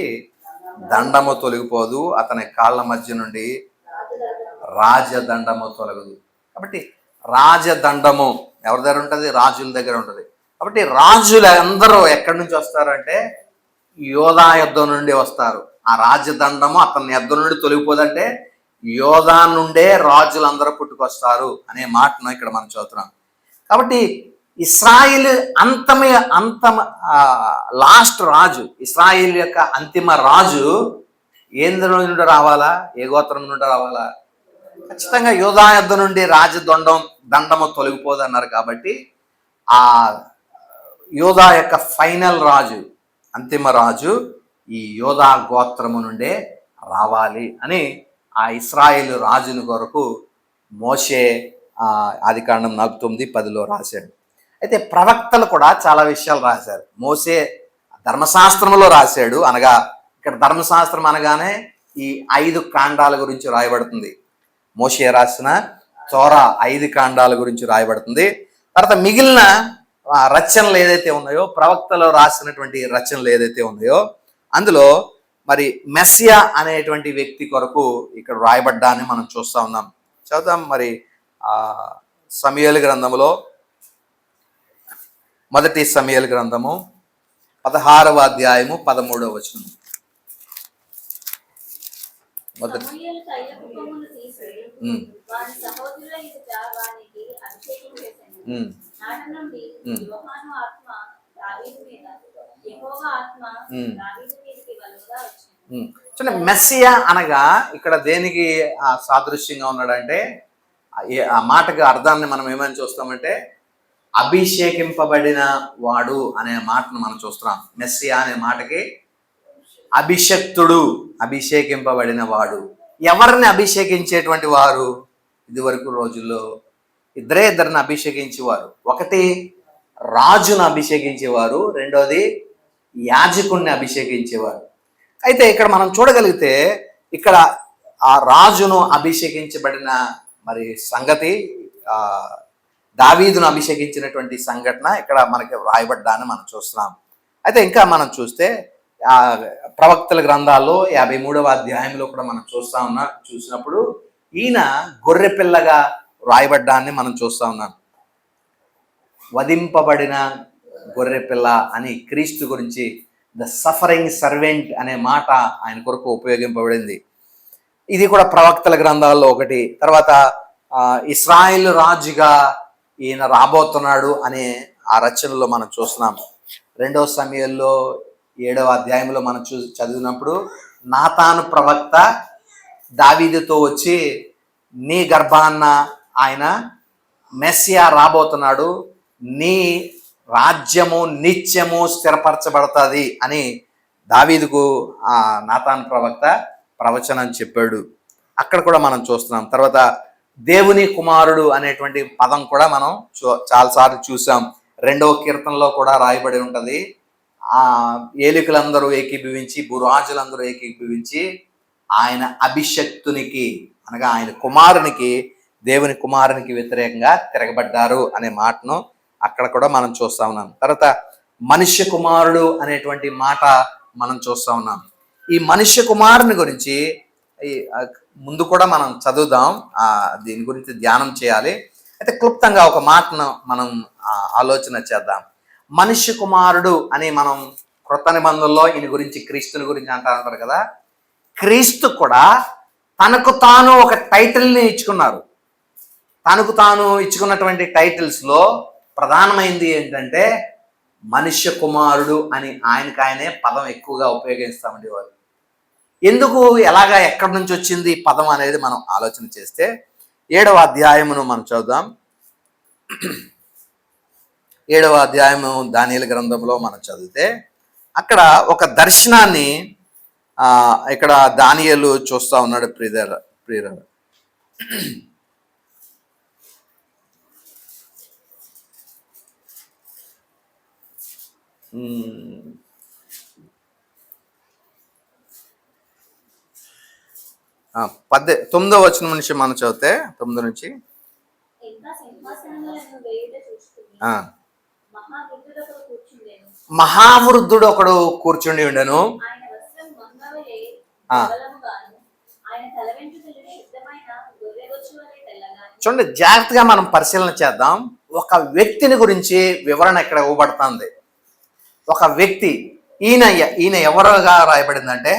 దండము తొలగిపోదు, అతని కాళ్ళ మధ్య నుండి రాజదండము తొలగదు. కాబట్టి రాజదండము ఎవరి దగ్గర ఉంటుంది? రాజుల దగ్గర ఉంటుంది. కాబట్టి రాజులు అందరూ ఎక్కడి నుంచి వస్తారు అంటే యోధా యుద్ధం నుండి వస్తారు. ఆ రాజదండము అతని యుద్ధం నుండి తొలగిపోదంటే యోధా నుండే రాజులందరూ పుట్టుకొస్తారు అనే మాటను ఇక్కడ మనం చదువుతున్నాం. కాబట్టి ఇస్రాయిల్ అంతమ లాస్ట్ రాజు, ఇస్రాయిల్ యొక్క అంతిమ రాజు ఏంద్ర నుండి రావాలా? ఏ గోత్రం నుండి రావాలా? ఖచ్చితంగా యోధా యుద్ధం నుండి దండము తొలగిపోదు అన్నారు. కాబట్టి ఆ యోధా యొక్క ఫైనల్ రాజు, అంతిమ రాజు ఈ యోధా గోత్రము నుండే రావాలి అని ఆ ఇస్రాయేలు రాజుని కొరకు మోషే ఆదికాండం 49:10 రాశాడు. అయితే ప్రవక్తలు కూడా చాలా విషయాలు రాశారు. మోషే ధర్మశాస్త్రంలో రాశాడు. అనగా ఇక్కడ ధర్మశాస్త్రం అనగానే ఈ 5 కాండాల గురించి రాయబడుతుంది. మోషే రాసిన తోరా 5 కాండాల గురించి రాయబడుతుంది. తర్వాత మిగిలిన రచనలు ఏదైతే ఉన్నాయో, ప్రవక్తలు రాసినటువంటి రచనలు ఏదైతే ఉన్నాయో అందులో మరి మెస్సియా అనేటువంటి వ్యక్తి కొరకు ఇక్కడ రాయబడ్డాన్ని మనం చూస్తూ ఉన్నాం. చదువుతాం. మరి సమూయేలు గ్రంథములో, మొదటి సమూయేలు గ్రంథము 16వ అధ్యాయము 13వ వచనం. మెస్సియా అనగా ఇక్కడ దేనికి సాదృశ్యంగా ఉన్నాడంటే, ఆ మాటకి అర్థాన్ని మనం ఏమని చూస్తామంటే అభిషేకింపబడిన వాడు అనే మాటను మనం చూస్తున్నాం. మెస్సియా అనే మాటకి అభిషక్తుడు, అభిషేకింపబడిన వాడు. ఎవరిని అభిషేకించేటువంటి వారు? ఇదివరకు రోజుల్లో ఇద్దరిని అభిషేకించేవారు. ఒకటి రాజును అభిషేకించేవారు, రెండోది యాజకుణ్ణి అభిషేకించేవారు. అయితే ఇక్కడ మనం చూడగలిగితే ఇక్కడ ఆ రాజును అభిషేకించబడిన మరి సంగతి, దావీదును అభిషేకించినటువంటి సంఘటన ఇక్కడ మనకి రాయబడ్డాన్ని మనం చూస్తున్నాం. అయితే ఇంకా మనం చూస్తే ప్రవక్తల గ్రంథాల్లో 53వ అధ్యాయంలో కూడా మనం చూసినప్పుడు ఈయన గొర్రె పిల్లగా రాయబడ్డాన్ని మనం చూస్తా ఉన్నాం. వధింపబడిన గొర్రె పిల్ల అని క్రీస్తు గురించి ద సఫరింగ్ సర్వెంట్ అనే మాట ఆయన కొరకు ఉపయోగింపబడింది. ఇది కూడా ప్రవక్తల గ్రంథాల్లో ఒకటి. తర్వాత ఇస్రాయేల్ రాజుగా ఈయన రాబోతున్నాడు అనే ఆ రచనలో మనం చూస్తున్నాం. 2వ సమూయేలులో 7వ అధ్యాయంలో మనం చదివినప్పుడు నాతాను ప్రవక్త దావీదుతో వచ్చి, నీ గర్భాన్న ఆయన మెస్సియా రాబోతున్నాడు, నీ రాజ్యము నిత్యము స్థిరపరచబడుతుంది అని దావీదుకు ఆ నాతాను ప్రవక్త ప్రవచనం చెప్పాడు. అక్కడ కూడా మనం చూస్తున్నాం. తర్వాత దేవుని కుమారుడు అనేటువంటి పదం కూడా మనం చాలాసార్లు చూసాం. 2వ కీర్తనలో కూడా రాయబడి ఉంటుంది. ఏలికలందరూ ఏకీభవించి, భూరాజులందరూ ఏకీభవించి ఆయన అభిషక్తునికి అనగా ఆయన కుమారునికి, దేవుని కుమారునికి వ్యతిరేకంగా తిరగబడ్డారు అనే మాటను అక్కడ కూడా మనం చూస్తా ఉన్నాం. తర్వాత మనుష్య కుమారుడు అనేటువంటి మాట మనం చూస్తా ఉన్నాం. ఈ మనుష్య కుమారుని గురించి ముందు కూడా మనం చదువుదాం, దీని గురించి ధ్యానం చేయాలి. అయితే క్లుప్తంగా ఒక మాటను మనం ఆలోచన చేద్దాం. మనుష్య కుమారుడు అని మనం క్రొత్త నిబంధనలో ఈయన గురించి, క్రీస్తుని గురించి అంటారు కదా. క్రీస్తు కూడా తనకు తాను ఒక టైటిల్ని ఇచ్చుకున్నారు. తనకు తాను ఇచ్చుకున్నటువంటి టైటిల్స్లో ప్రధానమైంది ఏంటంటే మనుష్య కుమారుడు అని. ఆయనకాయనే పదం ఎక్కువగా ఉపయోగిస్తామండి వారు. ఎందుకు, ఎలాగా, ఎక్కడి నుంచి వచ్చింది పదం అనేది మనం ఆలోచన చేస్తే 7వ అధ్యాయమును మనం చదువుదాం. 7వ అధ్యాయము దానియేలు గ్రంథంలో మనం చదివితే అక్కడ ఒక దర్శనాన్ని ఇక్కడ దానియేలు చూస్తా ఉన్నాడు. ప్రియర ఇంకా 9వ వచనం నుంచి మనం చదివితే 9 నుంచి ఆ, మహావృద్ధుడు ఒకడు కూర్చుండి ఉండెను. ఆ, చూడండి, జాగ్రత్తగా మనం పరిశీలన చేద్దాం. ఒక వ్యక్తిని గురించి వివరణ ఇక్కడ ఇవ్వబడుతుంది. ఒక వ్యక్తి, ఈయన ఎవరుగా రాయబడిందంటే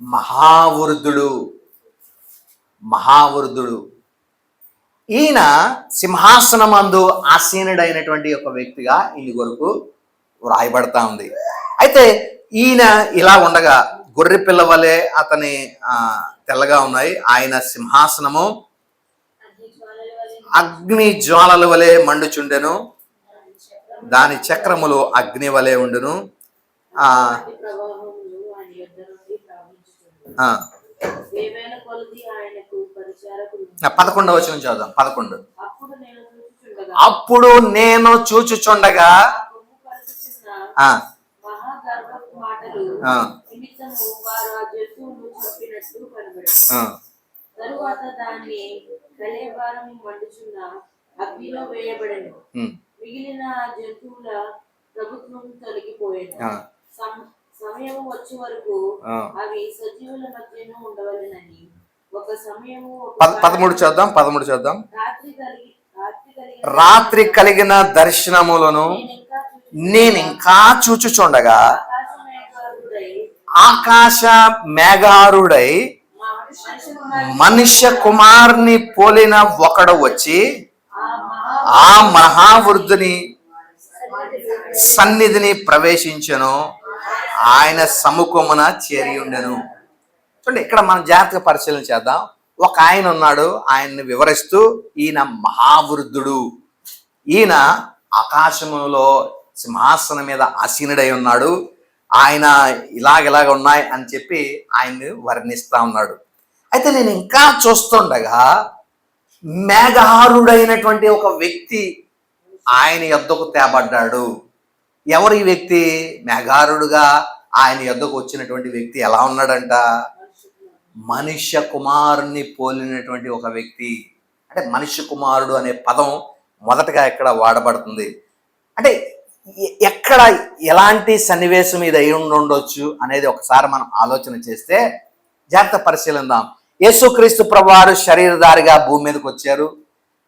మహావృద్ధుడు. మహావృద్ధుడు ఈయన సింహాసనమందు ఆసీనుడైనటువంటి ఒక వ్యక్తిగా ఈయన కొరకు వ్రాయబడతా ఉంది. అయితే ఈయన ఇలా ఉండగా గొర్రె పిల్ల వలె అతని తెల్లగా ఉన్నాయి. ఆయన సింహాసనము అగ్ని జ్వాలల వలె మండుచుండెను, దాని చక్రములు అగ్ని వలె ఉండును. 11వ వచనం చదువుదాం. 11. అప్పుడు నేను చూచుచుండగా తరువాత దాన్ని కళేబారము మండుచున్న అగ్నిలో వేయబడెను. మిగిలిన జంతువుల ప్రభుత్వం తొలగిపోయేను. సమయం వచ్చే వరకు అవి సజీవుల మధ్యన ఉండవలెనని ఒక సమయము. 13 చూద్దాం. రాత్రి కలిగిన దర్శనములను నేను ఇంకా చూచుచుండగా ఆకాశ మేఘారుడై మనుష్య కుమారుని పోలిన ఒకడు వచ్చి ఆ మహావృద్ధుని సన్నిధిని ప్రవేశించెను, ఆయన సముఖమున చేరి ఉండెను. చూడండి, ఇక్కడ మనం జాగ్రత్తగా పరిశీలన చేద్దాం. ఒక ఆయన ఉన్నాడు, ఆయన్ని వివరిస్తూ ఈయన మహావృద్ధుడు, ఈయన ఆకాశములో సింహాసనం మీద ఆసీనుడై ఉన్నాడు, ఆయన ఇలాగ ఉన్నాయి అని చెప్పి ఆయన్ని వర్ణిస్తా ఉన్నాడు. అయితే నేను ఇంకా చూస్తుండగా మేఘారుడైనటువంటి ఒక వ్యక్తి ఆయన యొద్దకు తేబడ్డాడు. ఎవరు ఈ వ్యక్తి? మేఘారుడుగా ఆయన యొద్దకు వచ్చినటువంటి వ్యక్తి ఎలా ఉన్నాడంట? మనుష్య కుమారుని పోలినటువంటి ఒక వ్యక్తి. అంటే మనుష్య కుమారుడు అనే పదం మొదటగా ఎక్కడ వాడబడుతుంది అంటే ఎక్కడ ఎలాంటి సన్నివేశం ఇది అయి ఉండొచ్చు అనేది ఒకసారి మనం ఆలోచన చేస్తే జాగ్రత్త పరిశీలిద్దాం. యేసుక్రీస్తు ప్రభువారు శరీరధారిగా భూమి మీదకి వచ్చారు.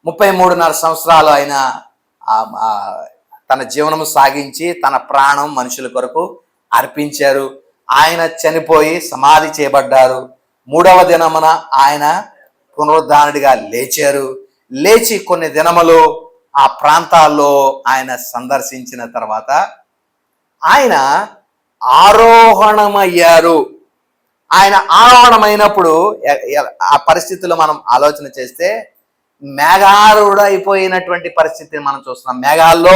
33.5 సంవత్సరాలు ఆయన తన జీవనము సాగించి తన ప్రాణం మనుషుల కొరకు అర్పించారు. ఆయన చనిపోయి సమాధి చేయబడ్డారు. 3వ దినమున ఆయన పునరుద్ధానుడిగా లేచారు. లేచి కొన్ని దినములు ఆ ప్రాంతాల్లో ఆయన సందర్శించిన తర్వాత ఆయన ఆరోహణమయ్యారు. ఆయన ఆరోహణమైనప్పుడు ఆ పరిస్థితుల్లో మనం ఆలోచన చేస్తే మేఘారుడైపోయినటువంటి పరిస్థితిని మనం చూస్తున్నాం. మేఘాల్లో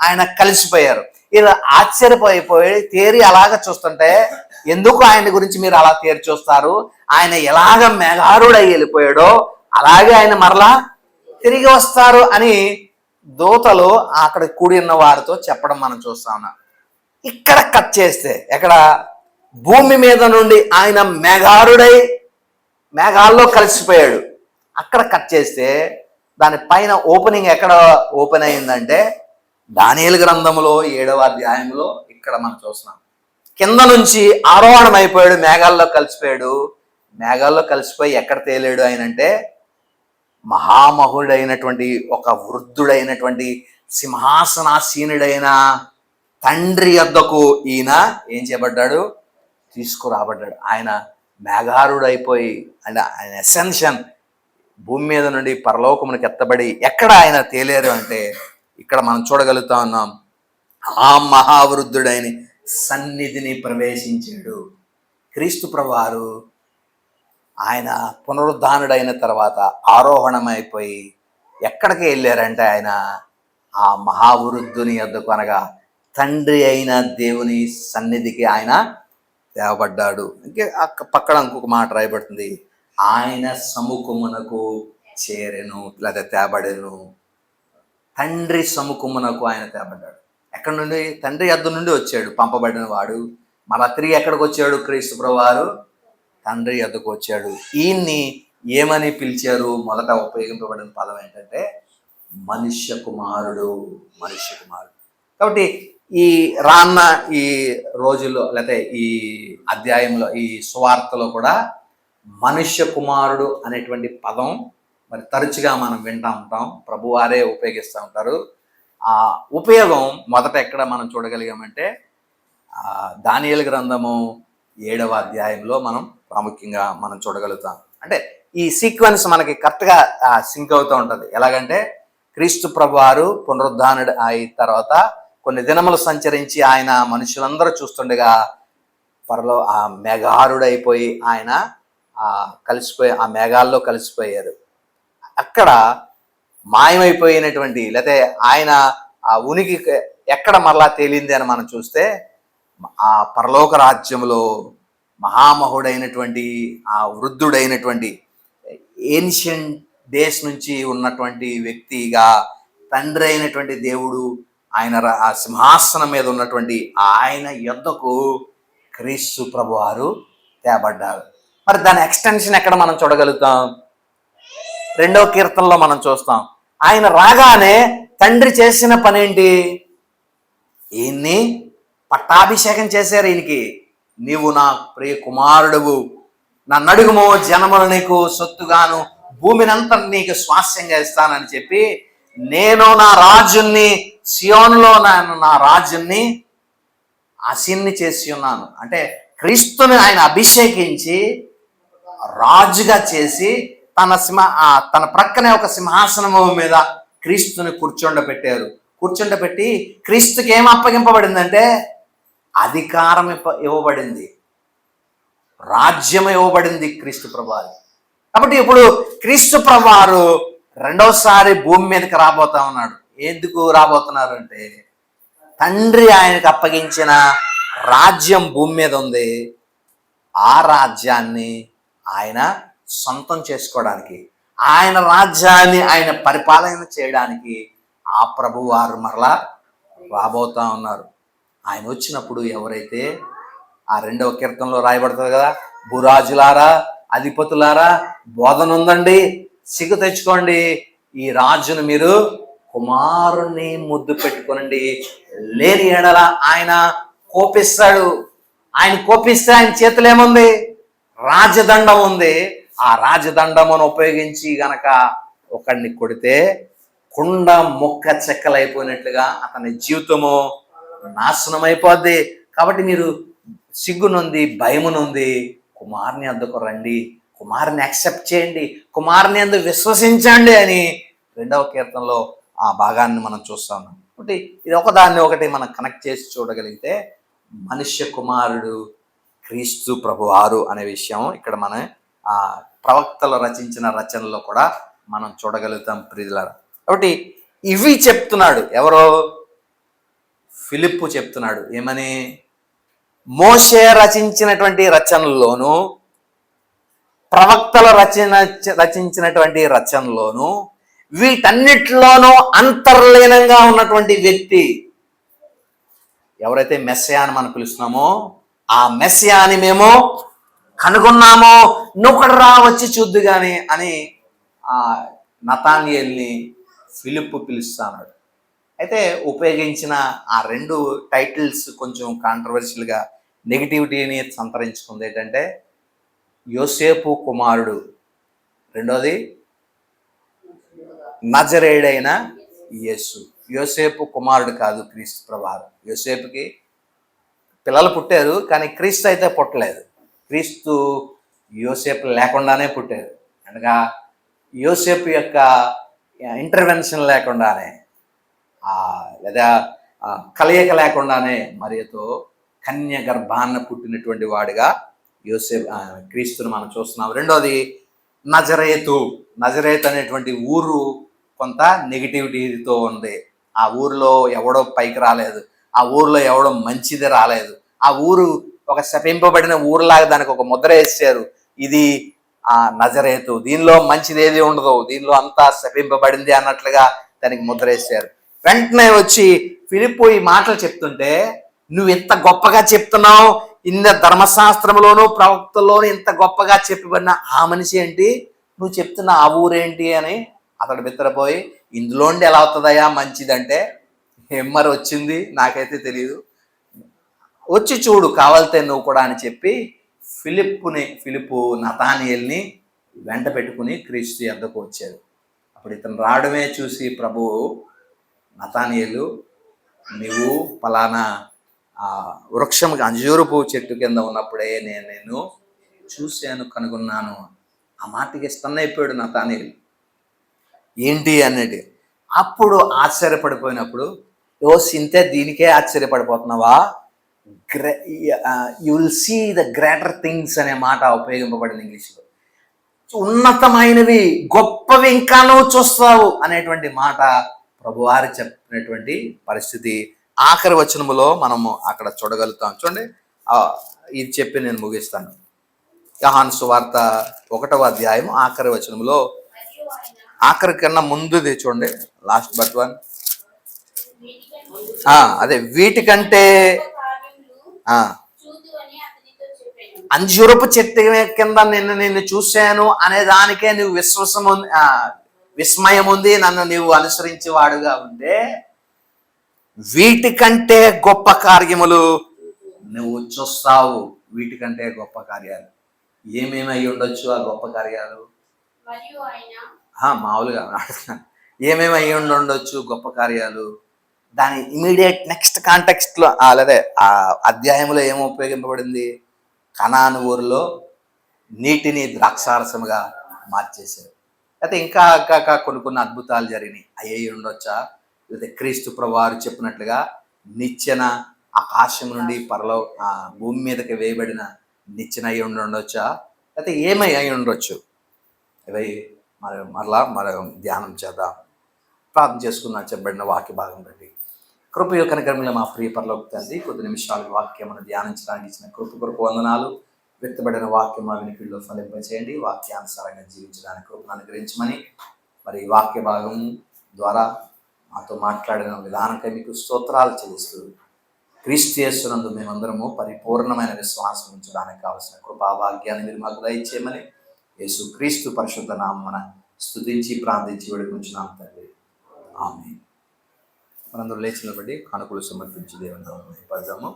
ఆయన కలిసిపోయారు. ఇలా ఆశ్చర్యపోయిపోయి తేరి అలాగ చూస్తుంటే ఎందుకు ఆయన గురించి మీరు అలా తేరి చూస్తారు? ఆయన ఎలాగ మేఘారుడై వెళ్ళిపోయాడో అలాగే ఆయన మరలా తిరిగి వస్తారు అని దూతలు అక్కడ కూడి ఉన్న వారితో చెప్పడం మనం చూస్తా ఉన్నాం. ఇక్కడ కట్ చేస్తే ఎక్కడ భూమి మీద నుండి ఆయన మేఘారుడై మేఘాల్లో కలిసిపోయాడు. అక్కడ కట్ చేస్తే దాని పైన ఓపెనింగ్ ఎక్కడ ఓపెన్ అయిందంటే దానియేలు గ్రంథంలో 7వ అధ్యాయంలో ఇక్కడ మనం చూస్తున్నాం. కింద నుంచి ఆరోహణం అయిపోయాడు, మేఘాల్లో కలిసిపోయాడు. మేఘాల్లో కలిసిపోయి ఎక్కడ తేలాడు ఆయన అంటే మహామహుడైనటువంటి ఒక వృద్ధుడైనటువంటి సింహాసనాసీనుడైన తండ్రి యొద్దకు ఈయన ఏం చేయబడ్డాడు? తీసుకురాబడ్డాడు. ఆయన మేఘారుడైపోయి ఆయన ఎసెన్షన్ భూమి మీద నుండి పరలోకమునికి ఎత్తబడి ఎక్కడ ఆయన తేలేరు అంటే ఇక్కడ మనం చూడగలుగుతా ఉన్నాం. ఆ మహావృద్ధుడైన సన్నిధిని ప్రవేశించాడు. క్రీస్తు ప్రభువారు ఆయన పునరుద్ధానుడైన తర్వాత ఆరోహణమైపోయి ఎక్కడికి వెళ్ళారంటే ఆయన ఆ మహావృద్ధుని యొద్దకు, అనగా తండ్రి అయిన దేవుని సన్నిధికి ఆయన తేవబడ్డాడు. ఇంకే పక్కన ఇంకొక మాట రాయబడుతుంది, ఆయన సముఖమునకు చేరెను లేదా తేబడెను. తండ్రి సముఖమునకు ఆయన తేబడ్డాడు. ఎక్కడి నుండి? తండ్రి యొద్ద నుండి వచ్చాడు పంపబడిన వాడు. మళ్ళా తిరిగి ఎక్కడికి వచ్చాడు? క్రీస్తు ప్రభువారు తండ్రి యొద్దకు వచ్చాడు. ఈయన్ని ఏమని పిలిచారు? మొదట ఉపయోగింపబడిన పదం ఏంటంటే మనుష్య కుమారుడు. కాబట్టి ఈ రాన్న ఈ రోజుల్లో లేకపోతే ఈ అధ్యాయంలో ఈ సువార్తలో కూడా మనుష్య కుమారుడు అనేటువంటి పదం మరి తరచుగా మనం వింటూ ఉంటాం, ప్రభువారే ఉపయోగిస్తూ ఉంటారు. ఆ ఉపయోగం మొదట ఎక్కడ మనం చూడగలిగామంటే దానియేలు గ్రంథము 7వ అధ్యాయంలో మనం ప్రాముఖ్యంగా మనం చూడగలుగుతాం. అంటే ఈ సీక్వెన్స్ మనకి కరెక్ట్గా సింక్ అవుతూ ఉంటుంది. ఎలాగంటే క్రీస్తు ప్రభువారు పునరుద్ధానుడు అయిన తర్వాత కొన్ని దినములు సంచరించి ఆయన మనుషులందరూ చూస్తుండగా పరలో ఆ మేఘారుడైపోయి ఆయన ఆ మేఘాల్లో కలిసిపోయారు. అక్కడ మాయమైపోయినటువంటి లేకపోతే ఆయన ఆ ఉనికి ఎక్కడ మరలా తేలింది అని మనం చూస్తే ఆ పరలోక రాజ్యంలో మహామహుడైనటువంటి ఆ వృద్ధుడైనటువంటి ఏన్షియంట్ డేస్ నుంచి ఉన్నటువంటి వ్యక్తిగా తండ్రి అయినటువంటి దేవుడు ఆయన ఆ సింహాసనం మీద ఉన్నటువంటి ఆయన యొద్దకు క్రీస్తు ప్రభువారు తేబడ్డారు. మరి దాని ఎక్స్టెన్షన్ ఎక్కడ మనం చూడగలుగుతాం? 2వ కీర్తనలో మనం చూస్తాం. ఆయన రాగానే తండ్రి చేసిన పనేంటి? ఈయన్ని పట్టాభిషేకం చేశారు. ఈయనకి నీవు నా ప్రియ కుమారుడువు, నన్ను అడుగుమో జనములు నీకు సొత్తుగాను భూమినంతా నీకు స్వాస్యంగా ఇస్తానని చెప్పి నేను నా రాజుని సియోనులో నా రాజుని ఆసీన్ని చేసి ఉన్నాను. అంటే క్రీస్తుని ఆయన అభిషేకించి రాజుగా చేసి తన ప్రక్కనే ఒక సింహాసనము మీద క్రీస్తుని కూర్చుండబెట్టి క్రీస్తుకి ఏం అప్పగింపబడిందంటే అధికారం ఇవ్వబడింది, రాజ్యం ఇవ్వబడింది క్రీస్తు ప్రభువారు. కాబట్టి ఇప్పుడు క్రీస్తు ప్రభువారు రెండవసారి భూమి మీదకి రాబోతా ఉన్నాడు. ఎందుకు రాబోతున్నారు అంటే తండ్రి ఆయనకు అప్పగించిన రాజ్యం భూమి మీద ఉంది. ఆ రాజ్యాన్ని ఆయన సొంతం చేసుకోవడానికి, ఆయన రాజ్యాన్ని ఆయన పరిపాలన చేయడానికి ఆ ప్రభువారు మరలా రాబోతా ఉన్నారు. ఆయన వచ్చినప్పుడు ఎవరైతే ఆ 2వ కీర్తనలో రాయబడుతుంది కదా, భూరాజులారా అధిపతులారా బోధన ఉందండి, సిగ్గు తెచ్చుకోండి, ఈ రాజును మీరు కుమారుణ్ణి ముద్దు పెట్టుకోనండి, లేని ఎడల ఆయన కోపిస్తాడు. ఆయన కోపిస్తే ఆయన చేతులు ఏముంది? రాజదండం ఉంది. ఆ రాజదండమును ఉపయోగించి గనక ఒకడిని కొడితే కుండ మొక్క చెక్కలైపోయినట్లుగా అతని జీవితము నాశనం అయిపోద్ది. కాబట్టి మీరు సిగ్గునుంది, భయమునుంది, కుమారుని అందుకు రండి, కుమారుని యాక్సెప్ట్ చేయండి, కుమారుని అందుకు విశ్వసించండి అని 2వ కీర్తనలో ఆ భాగాన్ని మనం చూస్తాం. కాబట్టి ఇది ఒకదాన్ని ఒకటి మనం కనెక్ట్ చేసి చూడగలిగితే మనుష్య కుమారుడు క్రీస్తు ప్రభువారు అనే విషయం ఇక్కడ మన ఆ ప్రవక్తలు రచించిన రచనలో కూడా మనం చూడగలుగుతాం ప్రియులారా. కాబట్టి ఇవి చెప్తున్నాడు ఎవరో? ఫిలిప్పు చెప్తున్నాడు. ఏమని? మోషే రచించినటువంటి రచనల్లోనూ ప్రవక్తలు రచించినటువంటి రచనలోను వీటన్నిటిలోనూ అంతర్లీనంగా ఉన్నటువంటి వ్యక్తి ఎవరైతే మెస్సియా అని మనం పిలుస్తున్నామో ఆ మెస్సియాని మేము కనుగొన్నామో, నువ్వు కూడా రా వచ్చి చూద్దు గాని అని ఆ నతానియేల్ని ఫిలిప్పు పిలుస్తున్నాడు. అయితే ఉపయోగించిన ఆ 2 టైటిల్స్ కొంచెం కాంట్రవర్షియల్గా నెగిటివిటీని సంతరించుకుంది. ఏంటంటే యోసేపు కుమారుడు, రెండోది నజరేయుడైన యేసు. యోసేపు కుమారుడు కాదు క్రీస్తు ప్రభువారు. యోసేపుకి పిల్లలు పుట్టారు, కానీ క్రీస్తు అయితే పుట్టలేదు. క్రీస్తు యోసేపు లేకుండానే పుట్టారు. అనగా యోసేపు యొక్క ఇంటర్వెన్షన్ లేకుండానే లేదా కలయిక లేకుండానే మరియతో కన్య గర్భాన్న పుట్టినటువంటి వాడిగా క్రీస్తుని మనం చూస్తున్నాం. రెండోది నజరేతు అనేటువంటి ఊరు కొంత నెగిటివిటీతో ఉంది. ఆ ఊరిలో ఎవడో పైకి రాలేదు, ఆ ఊరిలో ఎవడో మంచిది రాలేదు, ఆ ఊరు ఒక శపింపబడిన ఊరులాగా దానికి ఒక ముద్ర వేసారు. ఇది ఆ నజరేతు, దీనిలో మంచిది ఏది ఉండదు, దీనిలో అంతా శపింపబడింది అన్నట్లుగా దానికి ముద్ర వేసారు. వెంటనే వచ్చి ఫిలిప్పు ఈ మాటలు చెప్తుంటే, నువ్వు ఇంత గొప్పగా చెప్తున్నావు, ఇంత ధర్మశాస్త్రంలోనూ ప్రవక్తల్లోనూ ఇంత గొప్పగా చెప్పబడిన ఆ మనిషి ఏంటి, నువ్వు చెప్తున్న ఆ ఊరేంటి అని అతడు బిత్తరపోయి ఇందులోండి ఎలా అవుతుందయ్యా మంచిదంటే, ఏం మరి వచ్చింది నాకైతే తెలియదు, వచ్చి చూడు కావాలితే నువ్వు కూడా అని చెప్పి ఫిలిప్పు నతానియేల్ని వెంట పెట్టుకుని క్రీస్తు యొద్దకు వచ్చాడు. అప్పుడు ఇతను రావడమే చూసి ప్రభువు, నతానియేలు నీవు పలానా వృక్షం అంజూరపు చెట్టు కింద ఉన్నప్పుడే నేను చూశాను, కనుగొన్నాను. ఆ మాటకి స్టన్ అయిపోయాడు నతానియేలు. ఏంటి అన్నది. అప్పుడు ఆశ్చర్యపడిపోయినప్పుడు, ఓ సింతే దీనికే ఆశ్చర్యపడిపోతున్నావా, you will see the greater things అనే మాట ఉపయోగింపబడింది ఇంగ్లీష్లో. ఉన్నతమైనవి, గొప్పవి ఇంకా నువ్వు చూస్తావు అనేటువంటి మాట ప్రభువారు చెప్పినటువంటి పరిస్థితి ఆఖరి వచనములో మనము అక్కడ చూడగలుగుతాం. చూడండి, ఇది చెప్పి నేను ముగిస్తాను. యోహాను సువార్త 1వ అధ్యాయం ఆఖరి వచనములో, ఆఖరి కన్నా ముందుది చూడండి, లాస్ట్ బట్ వన్, అదే వీటికంటే అంజూరపు చెట్టు కింద నిన్ను చూశాను అనే దానికే నువ్వు విస్మయం ఉంది, నన్ను నీవు అనుసరించి వాడుగా ఉంటే వీటికంటే గొప్ప కార్యములు నువ్వు చూస్తావు. వీటికంటే గొప్ప కార్యాలు ఏమేమి అయి ఉండొచ్చు ఆ గొప్ప కార్యాలు? మామూలుగా ఏమేమి అయి ఉండొచ్చు గొప్ప కార్యాలు? దాని ఇమీడియట్ నెక్స్ట్ కాంటెక్స్ట్లో లేదా ఆ అధ్యాయంలో ఏమో ఉపయోగింపబడింది, కనాను ఊరిలో నీటిని ద్రాక్షారసముగా మార్చేశారు. అయితే ఇంకా కొన్ని అద్భుతాలు జరిగినాయి. అయ్యి ఉండొచ్చా? లేకపోతే క్రీస్తు ప్రభువారు చెప్పినట్లుగా నిచ్చెన ఆకాశం నుండి భూమి మీదకి వేయబడిన నిచ్చెన అయి ఉండొచ్చా? లేకపోతే ఏమై అయి ఉండొచ్చు? ఇవి మరలా ధ్యానం చేద్దాం. ప్రార్థన చేసుకున్నా చెప్పబడిన వాక్య భాగం బట్టి కృపయో కనికరముల మా ప్రియ పరలోక తండ్రి, కొద్ది నిమిషాలు వాక్యమును ధ్యానించడానికి ఇచ్చిన కృప వందనాలు. వ్యక్తపడిన వాక్యం మా వినికిడిలో ఫలింపచేయండి. వాక్యానుసారంగా జీవించడానికి కృపను అనుగ్రహించమని, మరి ఈ వాక్య భాగం ద్వారా మాతో మాట్లాడిన విధానంకై మీకు స్తోత్రాలు చెల్లిస్తూ, క్రీస్తు యేసునందు మేమందరము పరిపూర్ణమైన విశ్వాసం ఉంచడానికి కావలసిన కృపాభాగ్యాన్ని మీరు మాకు దయచేయమని యేసు క్రీస్తు పరిశుద్ధ నామమున స్తుతించి ప్రార్థించి వేడుకుంటున్నాం తండ్రి, ఆమేన్. మనందరూ లేచి నిలబడి కానుకలు సమర్పించి దేవుని నామమున పడదాము.